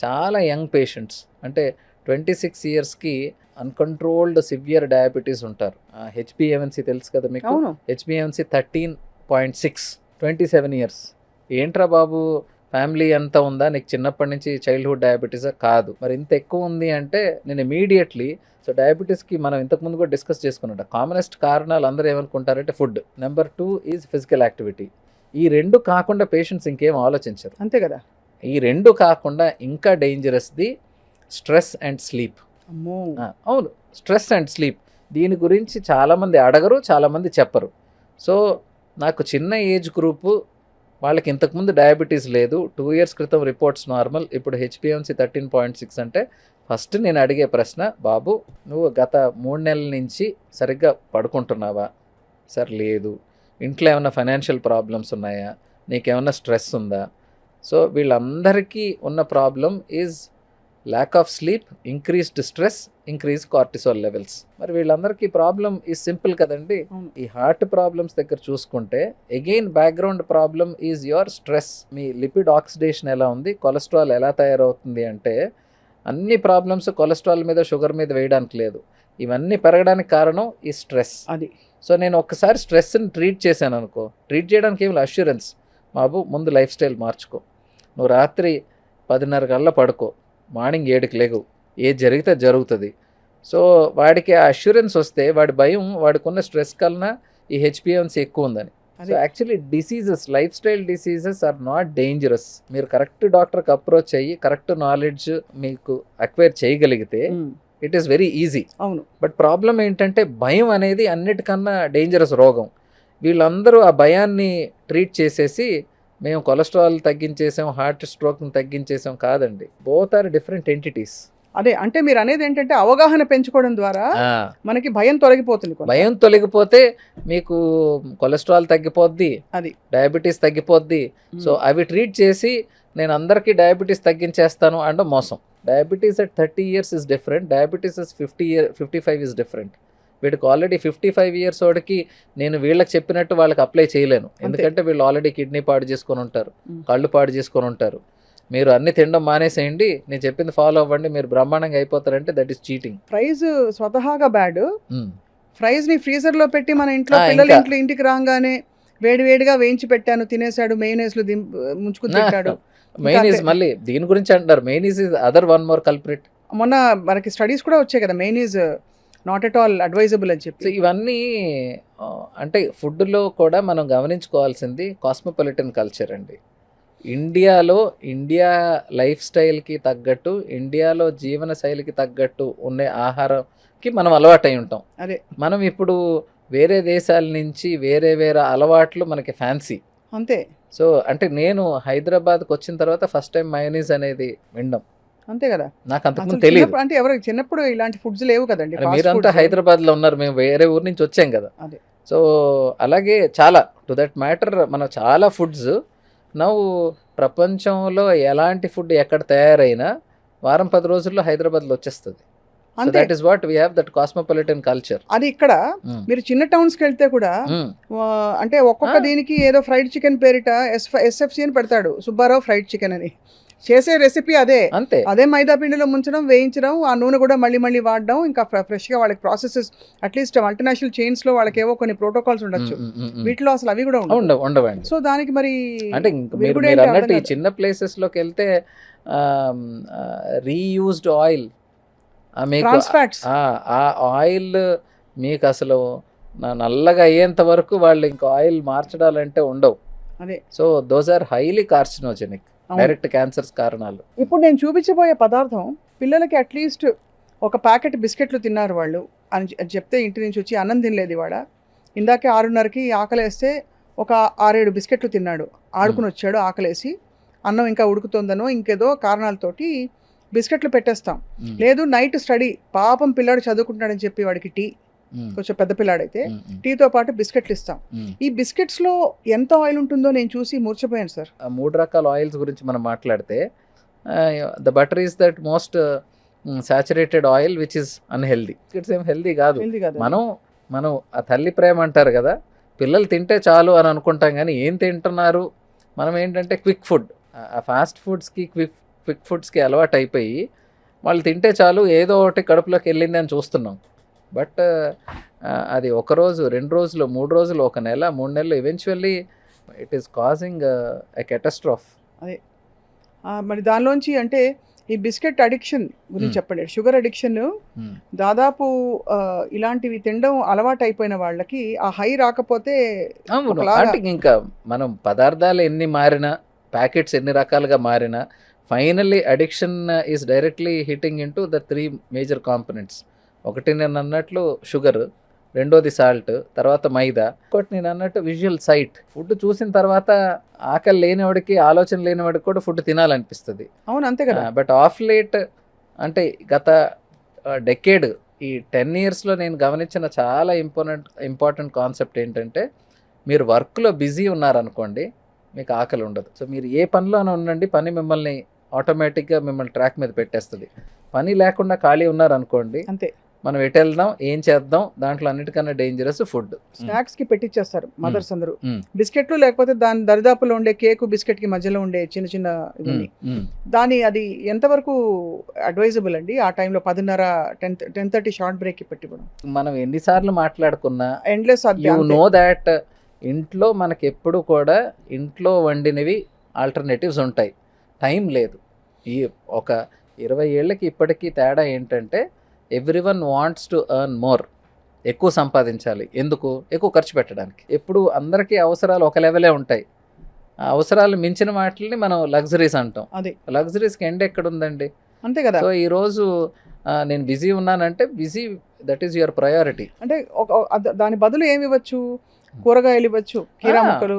చాలా యంగ్ పేషెంట్స్, అంటే 26 yearsకి అన్కంట్రోల్డ్ సివియర్ డయాబెటీస్ ఉంటారు. హెచ్బిఏవన్సీ తెలుసు కదా మీకు, హెచ్బిఏవన్సీ 13.6, 27 years. ఏంట్రా బాబు ఫ్యామిలీ ఎంత ఉందా, నీకు చిన్నప్పటి నుంచి చైల్డ్హుడ్ డయాబెటీసా? కాదు. మరి ఇంత ఎక్కువ ఉంది అంటే నేను ఇమీడియట్లీ, సో డయాబెటీస్కి మనం ఇంతకుముందు కూడా డిస్కస్ చేసుకున్నట్టు కామనెస్ట్ కారణాలు అందరూ ఏమనుకుంటారంటే food, number 2 is physical activity. ఈ రెండు కాకుండా పేషెంట్స్ ఇంకేం ఆలోచించరు. అంతే కదా. ఈ రెండు కాకుండా ఇంకా డేంజరస్ది స్ట్రెస్ అండ్ స్లీప్. అవును, స్ట్రెస్ అండ్ స్లీప్. దీని గురించి చాలామంది అడగరు, చాలామంది చెప్పరు. సో నాకు చిన్న ఏజ్ గ్రూపు వాళ్ళకి ఇంతకుముందు డయాబెటీస్ లేదు, 2 years క్రితం రిపోర్ట్స్ నార్మల్, ఇప్పుడు హెచ్బిఏవన్సీ 13.6 అంటే ఫస్ట్ నేను అడిగే ప్రశ్న, బాబు నువ్వు గత 3 నెలల నుంచి సరిగ్గా పడుకుంటున్నావా? సార్ లేదు. ఇంట్లో ఏమైనా ఫైనాన్షియల్ ప్రాబ్లమ్స్ ఉన్నాయా? నీకేమైనా స్ట్రెస్ ఉందా? సో వీళ్ళందరికీ ఉన్న problem is lack of sleep, increased stress, increase cortisol levels. మరి వీళ్ళందరికీ ప్రాబ్లం ఈజ్ సింపుల్ కదండి. ఈ హార్ట్ ప్రాబ్లమ్స్ దగ్గర చూసుకుంటే again background problem is your stress. Me lipid oxidation ఎలా ఉంది, కొలెస్ట్రాల్ ఎలా తయారవుతుంది అంటే అన్ని ప్రాబ్లమ్స్ కొలెస్ట్రాల్ మీద, షుగర్ మీద వేయడానికి లేదు. ఇవన్నీ పెరగడానికి కారణం ఈ స్ట్రెస్. అది. సో నేను ఒక్కసారి స్ట్రెస్ని ట్రీట్ చేశాను అనుకో, ట్రీట్ చేయడానికి ఏమి అష్యూరెన్స్, బాబు ముందు లైఫ్ స్టైల్ మార్చుకో, నువ్వు రాత్రి 10:30 కల్లా పడుకో, మార్నింగ్ 7కి లేగు, ఏది జరిగితే జరుగుతుంది. సో వాడికి ఆ అష్యూరెన్స్ వస్తే వాడి భయం వాడికి ఉన్న స్ట్రెస్ కన్నా ఈ హెచ్బిఏవన్సీ ఎక్కువ ఉందని. So actually diseases, lifestyle diseases are not dangerous. మీరు కరెక్ట్ డాక్టర్కి అప్రోచ్ అయ్యి కరెక్ట్ నాలెడ్జ్ మీకు అక్వైర్ చేయగలిగితే ఇట్ ఈస్ వెరీ ఈజీ. అవును. బట్ ప్రాబ్లం ఏంటంటే భయం అనేది అన్నిటికన్నా డేంజరస్ రోగం. వీళ్ళందరూ ఆ భయాన్ని ట్రీట్ చేసేసి మేము కొలెస్ట్రాల్ తగ్గించేసాం, హార్ట్ స్ట్రోక్ని తగ్గించేసాం. కాదండి, బోత్ ఆర్ డిఫరెంట్ ఎంటిటీస్. అదే అంటే మీరు అనేది ఏంటంటే అవగాహన పెంచుకోవడం ద్వారా మనకి భయం తొలగిపోతుంది. భయం తొలగిపోతే మీకు కొలెస్ట్రాల్ తగ్గిపోద్ది, అది డయాబెటీస్ తగ్గిపోద్ది. సో అవి ట్రీట్ చేసి నేను అందరికీ డయాబెటీస్ తగ్గించేస్తాను అంటే మోసం. Diabetes at 30 years is different, diabetes at 55 is different. వీడికి ఆల్రెడీ 55 ఇయర్స్ వాడికి నేను వీళ్ళకి చెప్పినట్టు వాళ్ళకి అప్లై చేయలేను, ఎందుకంటే వీళ్ళు ఆల్రెడీ కిడ్నీ పాడు చేసుకొని ఉంటారు, కళ్ళు పాడు చేసుకొని ఉంటారు. మీరు అన్ని తినడం మానేసేయండి, నేను చెప్పింది ఫాలో అవ్వండి, మీరు బ్రహ్మాండంగా అయిపోతారంటే దట్ ఈస్ చీటింగ్. ఫ్రైస్ స్వతహాగా బ్యాడ్. ఫ్రైస్ ని ఫ్రీజర్ లో పెట్టి మన ఇంట్లో పిల్లలు ఇంటికి రాగానే వేడి వేడిగా వేయించి పెట్టాను, తినేసాడు, మెయోనీస్ లో ముంచుకుని తింటాడు. మెయినీస్ మళ్ళీ దీని గురించి అంటారు, mayonnaise is other one more culprit. మొన్న మనకి స్టడీస్ కూడా వచ్చాయి కదా, mayonnaise not at all advisable అని చెప్పి. ఇవన్నీ అంటే ఫుడ్లో కూడా మనం గమనించుకోవాల్సింది కాస్మోపాలిటన్ కల్చర్ అండి. ఇండియా లైఫ్ స్టైల్కి తగ్గట్టు, ఇండియాలో జీవన శైలికి తగ్గట్టు ఉండే ఆహారంకి మనం అలవాటై ఉంటాం. అదే మనం ఇప్పుడు వేరే దేశాల నుంచి వేరే అలవాట్లు మనకి ఫ్యాన్సీ అంతే. సో అంటే నేను హైదరాబాద్కి వచ్చిన తర్వాత ఫస్ట్ టైం మయోనీస్ అనేది వినడం, అంతే కదా, నాకు అంతకుముందు తెలియదు. అంటే ఎవరికి చిన్నప్పుడు ఇలాంటి ఫుడ్స్ లేవు కదండి. మీరంతా హైదరాబాద్లో ఉన్నారు, మేము వేరే ఊరు నుంచి వచ్చాం కదా. సో అలాగే చాలా టు దట్ మ్యాటర్ మనం చాలా ఫుడ్స్ నవ్వు ప్రపంచంలో ఎలాంటి ఫుడ్ ఎక్కడ తయారైనా వారం 10 రోజుల్లో హైదరాబాద్లో వచ్చేస్తుంది. That is what we have that cosmopolitan culture. అది ఇక్కడ మీరు చిన్న టౌన్స్కి వెళ్తే కూడా అంటే ఒక్కొక్క దీనికి ఏదో ఫ్రైడ్ చికెన్ పేరిట SFC అని పెడతాడు, సుబ్బారావు ఫ్రైడ్ చికెన్ అని. చేసే రెసిపీ అదే, అంతే, అదే మైదా పిండిలో ముంచడం, వేయించడం, ఆ నూనె కూడా మళ్ళీ వాడడం, ఇంకా ఫ్రెష్గా వాళ్ళకి ప్రాసెసెస్. అట్లీస్ట్ మల్టీనేషనల్ చైన్స్లో వాళ్ళకి ఏవో కొన్ని ప్రోటోకాల్స్ ఉండొచ్చు, వీటిలో అసలు అవి కూడా ఉండవండి. సో దానికి మరి అంటే మీరు అన్నట్టు ఈ చిన్న ప్లేసెస్లోకి వెళ్తే రీయూజ్డ్ ఆయిల్, ఆ ఆయిల్ మీకు అసలు నల్లగా అయ్యేంత వరకు వాళ్ళు ఇంకా ఆయిల్ మార్చడాలంటే ఉండవు. అదే. So those are highly carcinogenic, direct cancers కారణాలు. ఇప్పుడు నేను చూపించబోయే పదార్థం పిల్లలకి అట్లీస్ట్ ఒక ప్యాకెట్ బిస్కెట్లు తిన్నారు వాళ్ళు అని చెప్తే ఇంటి నుంచి వచ్చి అన్నం తినలేదు ఇవాడ, ఇందాకే 6:30కి ఆకలేస్తే ఒక 6-7 బిస్కెట్లు తిన్నాడు, ఆడుకుని వచ్చాడు, ఆకలేసి అన్నం ఇంకా ఉడుకుతుందనో ఇంకేదో కారణాలతోటి బిస్కెట్లు పెట్టేస్తాం. లేదు నైట్ స్టడీ, పాపం పిల్లాడు చదువుకుంటున్నాడని చెప్పి వాడికి టీ, కొంచెం పెద్ద పిల్లాడైతే టీతో పాటు బిస్కెట్లు ఇస్తాం. ఈ బిస్కెట్స్ లో ఎంత ఆయిల్ ఉంటుందో నేను చూసి మూర్చపోయాను సార్. 3 రకాల ఆయిల్స్ గురించి మనం మాట్లాడితే the butter is that most saturated oil which is unhealthy. It's ఏం హెల్దీ కాదు. మనం ఆ తల్లి ప్రేమ అంటారు కదా, పిల్లలు తింటే చాలు అని అనుకుంటాం, కానీ ఏం తింటున్నారు మనం ఏంటంటే క్విక్ ఫుడ్, ఆ ఫాస్ట్ ఫుడ్స్కి క్విక్ ఫుడ్స్కి అలవాటు అయిపోయి వాళ్ళు తింటే చాలు ఏదో ఒకటి కడుపులోకి వెళ్ళింది అని చూస్తున్నాం. బట్ అది 1 రోజు 2 రోజులు 3 రోజులు 1 నెల 3 నెలలు eventually it is causing a catastrophe. అదే మరి దానిలోంచి అంటే ఈ బిస్కెట్ అడిక్షన్ గురించి చెప్పండి. షుగర్ అడిక్షన్ దాదాపు ఇలాంటివి తినడం అలవాటు అయిపోయిన వాళ్ళకి ఆ హై రాకపోతే ఇంకా మనం పదార్థాలు ఎన్ని మారినా, ప్యాకెట్స్ ఎన్ని రకాలుగా మారినా, finally addiction is directly hitting in to the 3 major components. ఒకటి నేను అన్నట్లు షుగర్, రెండోది సాల్ట్, తర్వాత మైదా, ఇంకోటి నేను అన్నట్టు విజువల్ సైట్. ఫుడ్ చూసిన తర్వాత ఆకలి లేనివాడికి, ఆలోచన లేనివాడికి కూడా ఫుడ్ తినాలనిపిస్తుంది. అవును, అంతే కదా. బట్ ఆఫ్ లేట్ అంటే గత డెకేడ్, ఈ 10 yearsలో నేను గమనించిన చాలా ఇంపార్టెంట్ కాన్సెప్ట్ ఏంటంటే, మీరు వర్క్లో బిజీ ఉన్నారనుకోండి, మీకు ఆకలి ఉండదు. సో మీరు ఏ పనిలోనే ఉండండి, పని మిమ్మల్ని ఆటోమేటిక్గా మిమ్మల్ని ట్రాక్ మీద పెట్టేస్తుంది. పని లేకుండా ఖాళీ ఉన్నారనుకోండి, అంతే, మనం ఎటు వెళ్దాం, ఏం చేద్దాం, దాంట్లో అన్నిటికన్నా డేంజరస్ ఫుడ్. స్నాక్స్కి పెట్టించేస్తారు మదర్స్ అందరూ, బిస్కెట్లు లేకపోతే దాని దరిదాపులో ఉండే కేకు, బిస్కెట్కి మధ్యలో ఉండే చిన్న దాని అది ఎంతవరకు అడ్వైజబుల్ అండి? ఆ టైంలో 10:30 షార్ట్ బ్రేక్ పెట్టుకోవడం. మనం ఎన్నిసార్లు మాట్లాడుకున్నా ఎండ్లెస్. యు నో దాట్ ఇంట్లో మనకి ఎప్పుడు కూడా ఇంట్లో వండినవి ఆల్టర్నేటివ్స్ ఉంటాయి. టైం లేదు. ఈ ఒక 20 ఏళ్ళకి ఇప్పటికీ తేడా ఏంటంటే, everyone wants to earn more, ఎక్కువ సంపాదించాలి. ఎందుకు? ఎక్కువ ఖర్చు పెట్టడానికి. ఎప్పుడు అందరికీ అవసరాలు ఒక లెవెలే ఉంటాయి. ఆ అవసరాలు మించిన వాటిని మనం లగ్జరీస్ అంటాం. అది లగ్జరీస్కి ఎండ్ ఎక్కడ ఉందండి? అంతే కదా. సో ఈరోజు నేను బిజీ ఉన్నానంటే busy, that is your priority. అంటే దాని బదులు ఏమి ఇవ్వచ్చు? కూరగాయలు ఇవ్వచ్చు, కీరా ముక్కలు,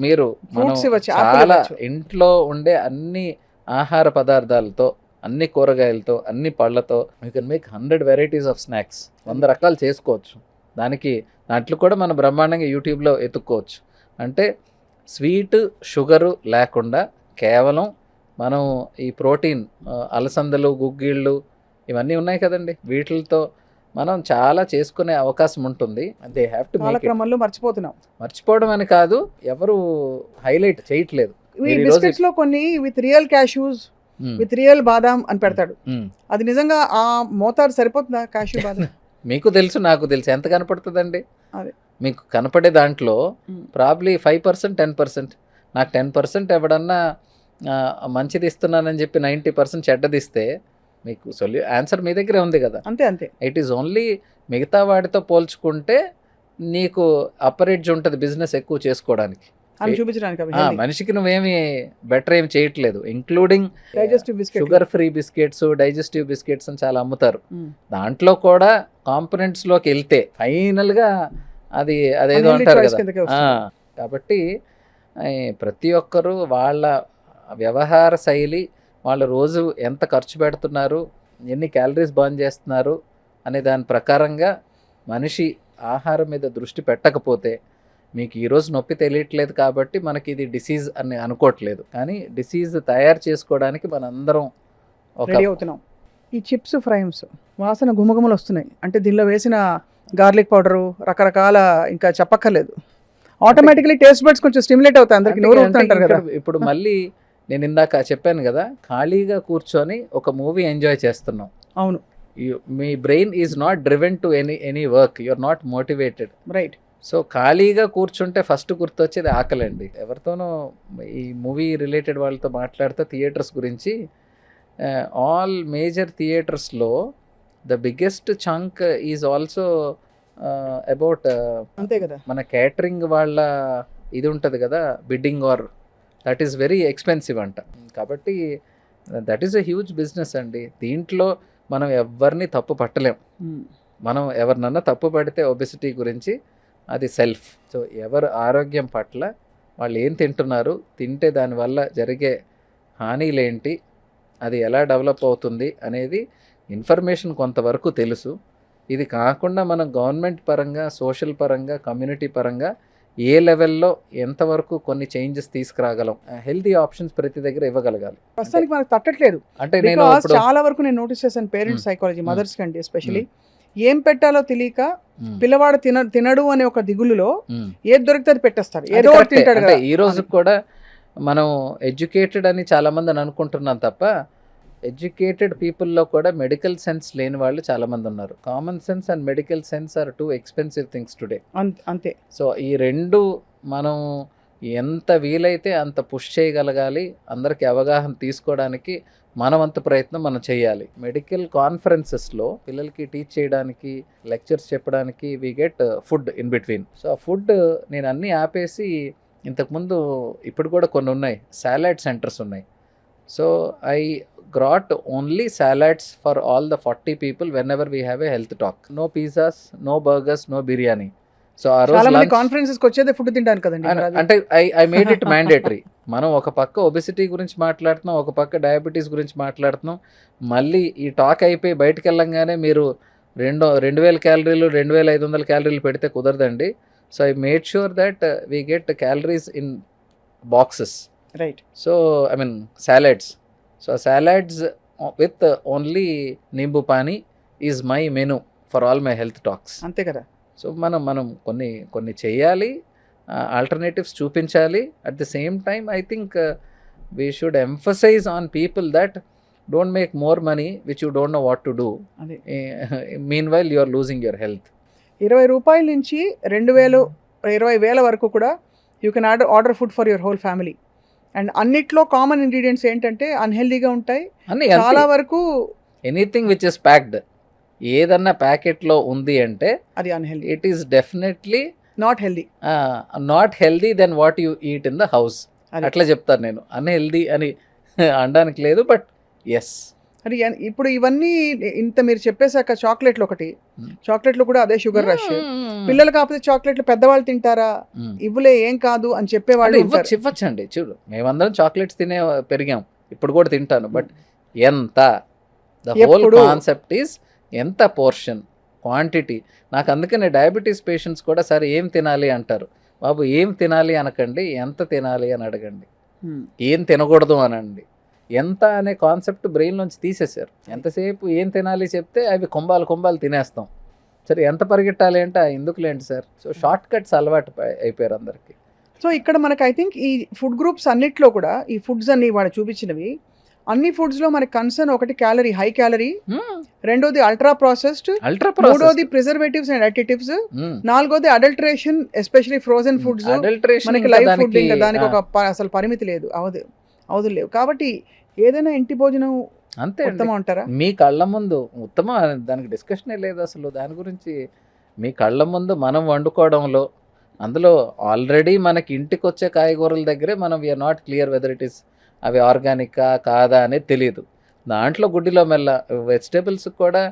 మీరు ఫ్రూట్స్ ఇవ్వచ్చు. చాలా ఇంట్లో ఉండే అన్ని ఆహార పదార్థాలతో, అన్ని కూరగాయలతో, అన్ని పళ్ళతో you can make 100 varieties of snacks. 100 రకాలు చేసుకోవచ్చు. దాంట్లో కూడా మనం బ్రహ్మాండంగా యూట్యూబ్లో ఎత్తుక్కోవచ్చు. అంటే స్వీట్, షుగరు లేకుండా కేవలం మనం ఈ ప్రోటీన్, అలసందలు, గుగ్గిళ్ళు ఇవన్నీ ఉన్నాయి కదండి, వీటితో మనం చాలా చేసుకునే అవకాశం ఉంటుంది. They have to make it. కాలక్రమంలో మర్చిపోతున్నాం. మర్చిపోవడం అని కాదు, ఎవరు హైలైట్ చేయట్లేదు. ఈ మీరు ఈరోజు బిస్కెట్స్ లో కొన్ని with real cashews, hmm. With real బాదాం అని పెడతాడు. మ్మ్. అది నిజంగా ఆ మోతాదు సరిపోతుందా క్యాష్యూ బాదాం? మీకు తెలుసు, నాకు తెలుసు, ఎంత కనపడుతుందండి. అదే. మీకు కనపడే దాంట్లో మ్మ్. ప్రాబ్లీ 5%, 10%. నాకు 10% ఎవడన్నా మంచిది ఇస్తున్నానని చెప్పి 90% చెడ్డదిస్తే మీకు ఆన్సర్ మీ దగ్గరే ఉంది కదా. అంతే అంతే. ఇట్ ఈస్ ఓన్లీ మిగతా వాటితో పోల్చుకుంటే నీకు అప్పర్ ఎడ్జ్ ఉంటుంది బిజినెస్ ఎక్కువ చేసుకోవడానికి. అని చూపించడానికి అవి మనిషికి నువ్వేమి బెటర్ ఏమి చేయట్లేదు. Including digestive biscuit. Sugar free biscuits, digestive biscuits అని చాలా అమ్ముతారు. దాంట్లో కూడా కాంపోనెంట్స్లోకి వెళ్తే ఫైనల్గా అదేదో అంటారు కదా. కాబట్టి ప్రతి ఒక్కరూ వాళ్ళ వ్యవహార శైలి, వాళ్ళ రోజు ఎంత ఖర్చు పెడుతున్నారు, ఎన్ని క్యాలరీస్ బర్న్ చేస్తున్నారు అనే దాని ప్రకారంగా మనిషి ఆహారం మీద దృష్టి పెట్టకపోతే, మీకు ఈరోజు నొప్పి తెలియట్లేదు కాబట్టి మనకి ఇది డిసీజ్ అని అనుకోవట్లేదు, కానీ డిసీజ్ తయారు చేసుకోవడానికి మనందరం రెడీ అవుతున్నాం. ఈ చిప్స్ ఫ్రైమ్స్ వాసన గుమగుమలు వస్తున్నాయి అంటే దీనిలో వేసిన గార్లిక్ పౌడరు రకరకాల ఇంకా చెప్పక్కర్లేదు. ఆటోమేటిక్లీ టేస్ట్ బడ్స్ కొంచెం స్టిమ్యులేట్ అవుతాయి, అందరికి నోరు ఊరుతుంటారు కదా. ఇప్పుడు మళ్ళీ నేను ఇందాక చెప్పాను కదా, ఖాళీగా కూర్చొని ఒక మూవీ ఎంజాయ్ చేస్తున్నాం. అవును. మీ brain is not driven to any work, you are not motivated. Right. So ఖాళీగా కూర్చుంటే ఫస్ట్ గుర్తొచ్చేది ఆకలండి. ఎవరితోనో ఈ మూవీ రిలేటెడ్ వాళ్ళతో మాట్లాడితే థియేటర్స్ గురించి, ఆల్ మేజర్ థియేటర్స్లో the biggest chunk is also about అంతే కదా, మన క్యాటరింగ్ వాళ్ళ ఇది ఉంటుంది కదా, bidding or that is very expensive అంట. కాబట్టి that is a huge business అండి. దీంట్లో మనం ఎవరిని తప్పు పట్టలేం. మనం ఎవరినన్నా తప్పు పడితే ఒబెసిటీ గురించి అది సెల్ఫ్. సో ఎవరు ఆరోగ్యం పట్ల వాళ్ళు ఏం తింటున్నారు, తింటే దానివల్ల జరిగే హానిలేంటి, అది ఎలా డెవలప్ అవుతుంది అనేది ఇన్ఫర్మేషన్ కొంతవరకు తెలుసు. ఇది కాకుండా మనం గవర్నమెంట్ పరంగా, సోషల్ పరంగా, కమ్యూనిటీ పరంగా ఏ లెవెల్లో ఎంతవరకు కొన్ని చేంజెస్ తీసుకురాగలం, హెల్తీ ఆప్షన్స్ ప్రతి దగ్గర ఇవ్వగలగాలి. ప్రస్తుతానికి మనకు తట్టట్లేదు. అంటే నేను చాలా వరకు నేను నోటీస్ చేశాను పేరెంట్స్ సైకాలజీ, మదర్స్ కంటే ఎస్పెషలీ ఏం పెట్టాలో తెలియక పిల్లవాడు తినడు అనే ఒక దిగులులో ఏది దొరికితే అది పెట్టేస్తారు, ఏదో ఒకటి తింటాడు కదా. ఈ రోజు కూడా మనం ఎడ్యుకేటెడ్ అని చాలా మంది అని అనుకుంటున్నాం తప్ప, ఎడ్యుకేటెడ్ పీపుల్లో కూడా మెడికల్ సెన్స్ లేని వాళ్ళు చాలామంది ఉన్నారు. Common sense and medical sense are too expensive things today. అంతే. సో ఈ రెండు మనం ఎంత వీలైతే అంత పుష్ చేయగలగాలి, అందరికీ అవగాహన తీసుకోవడానికి మనవంత ప్రయత్నం మనం చేయాలి. మెడికల్ కాన్ఫరెన్సెస్లో పిల్లలకి టీచ్ చేయడానికి, లెక్చర్స్ చెప్పడానికి we get food in between. So ఆ ఫుడ్ నేను అన్నీ ఆపేసి, ఇంతకుముందు ఇప్పుడు కూడా కొన్ని ఉన్నాయి, సాలడ్ సెంటర్స్ ఉన్నాయి. So I brought only salads for all the 40 people whenever we have a health talk. No pizzas, no burgers, no biryani. So ఆ రోజు చాలా మంది కాన్ఫరెన్సెస్ కి వచ్చేది ఫుడ్ తింటాను కదండి. అంటే ఐ మేడ్ ఇట్ మ్యాండేటరీ. మనం ఒక పక్క ఒబెసిటీ గురించి మాట్లాడుతున్నాం, ఒక పక్క డయాబెటీస్ గురించి మాట్లాడుతున్నాం. మళ్ళీ ఈ టాక్ అయిపోయి బయటకు వెళ్ళంగానే మీరు 2000 క్యాలరీలు 2500 క్యాలరీలు పెడితే కుదరదండి. So I made sure that we get calories in boxes. Right. So I mean salads. So salads with only nimbu pani is my menu for all my health talks. అంతే కదా. సో మనం కొన్ని చేయాలి, ఆల్టర్నేటివ్స్ చూపించాలి. At the same time I think we should emphasise on people that don't make more money which you don't know what to do. Meanwhile you are losing your health. 20 రూపాయల నుంచి 20,000 వరకు కూడా you can order food for your whole family. And అన్నిట్లో common ingredients ఏంటంటే అన్హెల్దీగా ఉంటాయి చాలా వరకు. ఎనీథింగ్ విచ్ ఇస్ ప్యాక్డ్, ఏదన్నా ప్యాకెట్లో ఉంది అంటే అది unhealthy. It is definitely not healthy. Not healthy then what you eat in the house. అట్లా చెప్తాను నేను. అన్హెల్దీ అని అనడానికి లేదు, బట్ ఎస్. అది ఇప్పుడు ఇవన్నీ ఇంత మీరు చెప్పేశాక చాక్లెట్లు ఒకటి, చాక్లెట్లు కూడా అదే షుగర్ రష్. పిల్లలు కాకపోతే చాక్లెట్లు పెద్దవాళ్ళు తింటారా, ఇవ్వలే ఏం కాదు అని చెప్పేవాళ్ళు ఇవ్వచ్చండి. చూడు, మేమందరం చాక్లెట్స్ తినే పెరిగాం, ఇప్పుడు కూడా తింటాను. బట్ ఎంత, ద హోల్ కాన్సెప్ట్ ఈస్ ఎంత పోర్షన్, క్వాంటిటీ. నాకు అందుకనే డయాబెటీస్ పేషెంట్స్ కూడా సరే ఏం తినాలి అంటారు. బాబు ఏం తినాలి అనకండి, ఎంత తినాలి అని అడగండి. ఏం తినకూడదు అనండి. ఎంత అనే కాన్సెప్ట్ బ్రెయిన్ నుంచి తీసేశారు. ఎంతసేపు ఏం తినాలి చెప్తే అవి కొంబాలు తినేస్తాం. సరే ఎంత పరిగెట్టాలి అంటే ఎందుకులేండి సార్. సో షార్ట్ కట్స్ అలవాటు అయిపోయారు అందరికి. సో ఇక్కడ మనకు ఐ థింక్ ఈ ఫుడ్ గ్రూప్స్ అన్నిట్లో కూడా ఈ ఫుడ్స్ అన్ని వాళ్ళు చూపించినవి అన్ని ఫుడ్స్ లో మనకి కన్సర్న్ ఒకటి క్యాలరీ, హై క్యాలరీ, రెండోది అల్ట్రా ప్రాసెస్డ్, మూడోది ప్రిజర్వేటివ్స్ అండ్ అడిటివ్స్, నాలుగోది అడల్టరేషన్, ఎస్పెషల్లీ ఫ్రోజన్ ఫుడ్స్. మనకి లైవ్ ఫుడ్ ఇంకా దానికి ఒక అసలు పరిమితి లేదు, అవధులు లేవు. కాబట్టి ఏదైనా ఇంటి భోజనం అంతే ఉత్తమం అంటారా? మీ కళ్ళ ముందు ఉత్తమం, దానికి డిస్కషనే లేదు అసలు. దాని గురించి మీ కళ్ళ ముందు మనం వండుకోవడంలో, అందులో ఆల్రెడీ మనకి ఇంటికి వచ్చే కాయగూరల దగ్గరే మనం we're not clear whether it is అవి ఆర్గానికా కాదా అనేది తెలియదు. దాంట్లో గుడ్డిలో మెల్ల వెజిటేబుల్స్ కూడా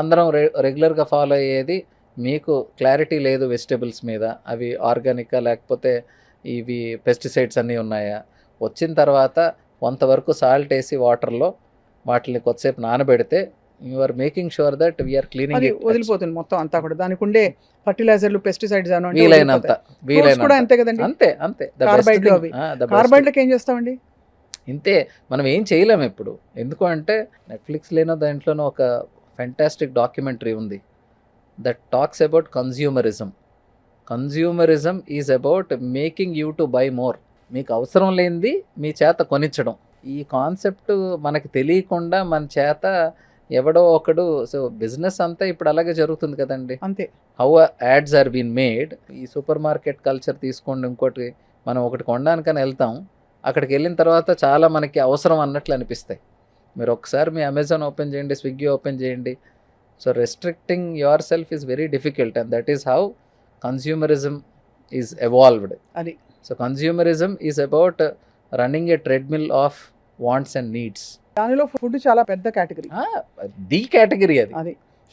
అందరం రెగ్యులర్గా ఫాలో అయ్యేది, మీకు క్లారిటీ లేదు వెజిటేబుల్స్ మీద, అవి ఆర్గానికా లేకపోతే ఇవి పెస్టిసైడ్స్ అన్నీ ఉన్నాయా. వచ్చిన తర్వాత కొంతవరకు సాల్ట్ వేసి వాటర్లో వాటిని కొద్దిసేపు నానబెడితే you are making sure that we are cleaning. వదిలిపోతుంది మొత్తం అంతా కూడా, దానికి ఉండే ఫర్టిలైజర్లు, పెస్టిసైడ్స్ వీలైనంత కూడా అంతే కదండి. అంతే కార్బైడ్లకు ఏం చేస్తామండి? ఇంతే, మనం ఏం చేయలేము ఇప్పుడు. ఎందుకు అంటే నెట్ఫ్లిక్స్ లేనో దాంట్లోనో ఒక ఫెంటాస్టిక్ డాక్యుమెంటరీ ఉంది that talks about consumerism. Consumerism is about making you to buy more. మీకు అవసరం లేనిది మీ చేత కొనిచ్చడం. ఈ కాన్సెప్ట్ మనకి తెలియకుండా మన చేత ఎవడో ఒకడు, సో బిజినెస్ అంతా ఇప్పుడు అలాగే జరుగుతుంది కదండి. అంతే, how ads are been made. ఈ సూపర్ మార్కెట్ కల్చర్ తీసుకోండి, ఇంకోటి మనం ఒకటి కొనడానికని వెళ్తాం, అక్కడికి వెళ్ళిన తర్వాత చాలా మనకి అవసరం అన్నట్లు అనిపిస్తాయి. మీరు ఒకసారి మీ అమెజాన్ ఓపెన్ చేయండి, స్విగ్గీ ఓపెన్ చేయండి. So restricting yourself is very difficult and that is how consumerism is evolved. అది so consumerism is about running a treadmill of wants and needs. దానిలో ఫుడ్ చాలా పెద్ద కేటగిరీ, ది కేటగిరీ అది.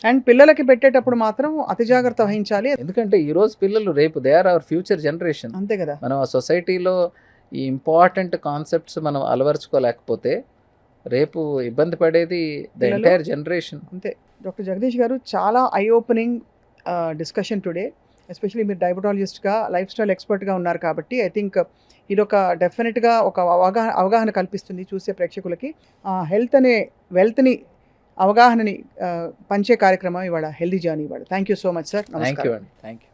అండ్ పిల్లలకి పెట్టేటప్పుడు మాత్రం అతి జాగ్రత్త వహించాలి. ఎందుకంటే ఈ రోజు పిల్లలు రేపు they are our future generation. అంతే కదా. మనం ఆ సొసైటీలో ఈ ఇంపార్టెంట్ కాన్సెప్ట్స్ మనం అలవరుచుకోలేకపోతే రేపు ఇబ్బంది పడేది ద ఎంటైర్ జనరేషన్. అంతే. డాక్టర్ జగదీష్ గారు, చాలా eye opening discussion today. Especially మీరు డయాబెటాలజిస్ట్గా, లైఫ్ స్టైల్ ఎక్స్పర్ట్గా ఉన్నారు కాబట్టి ఐ థింక్ ఇది ఒక డెఫినెట్గా ఒక అవగాహన కల్పిస్తుంది చూసే ప్రేక్షకులకి. హెల్త్ అనే వెల్త్ని, అవగాహనని పంచే కార్యక్రమం ఇవాళ హెల్దీ జర్నీ ఇవాళ. Thank you so much sir. Thank you అండి. Thank you.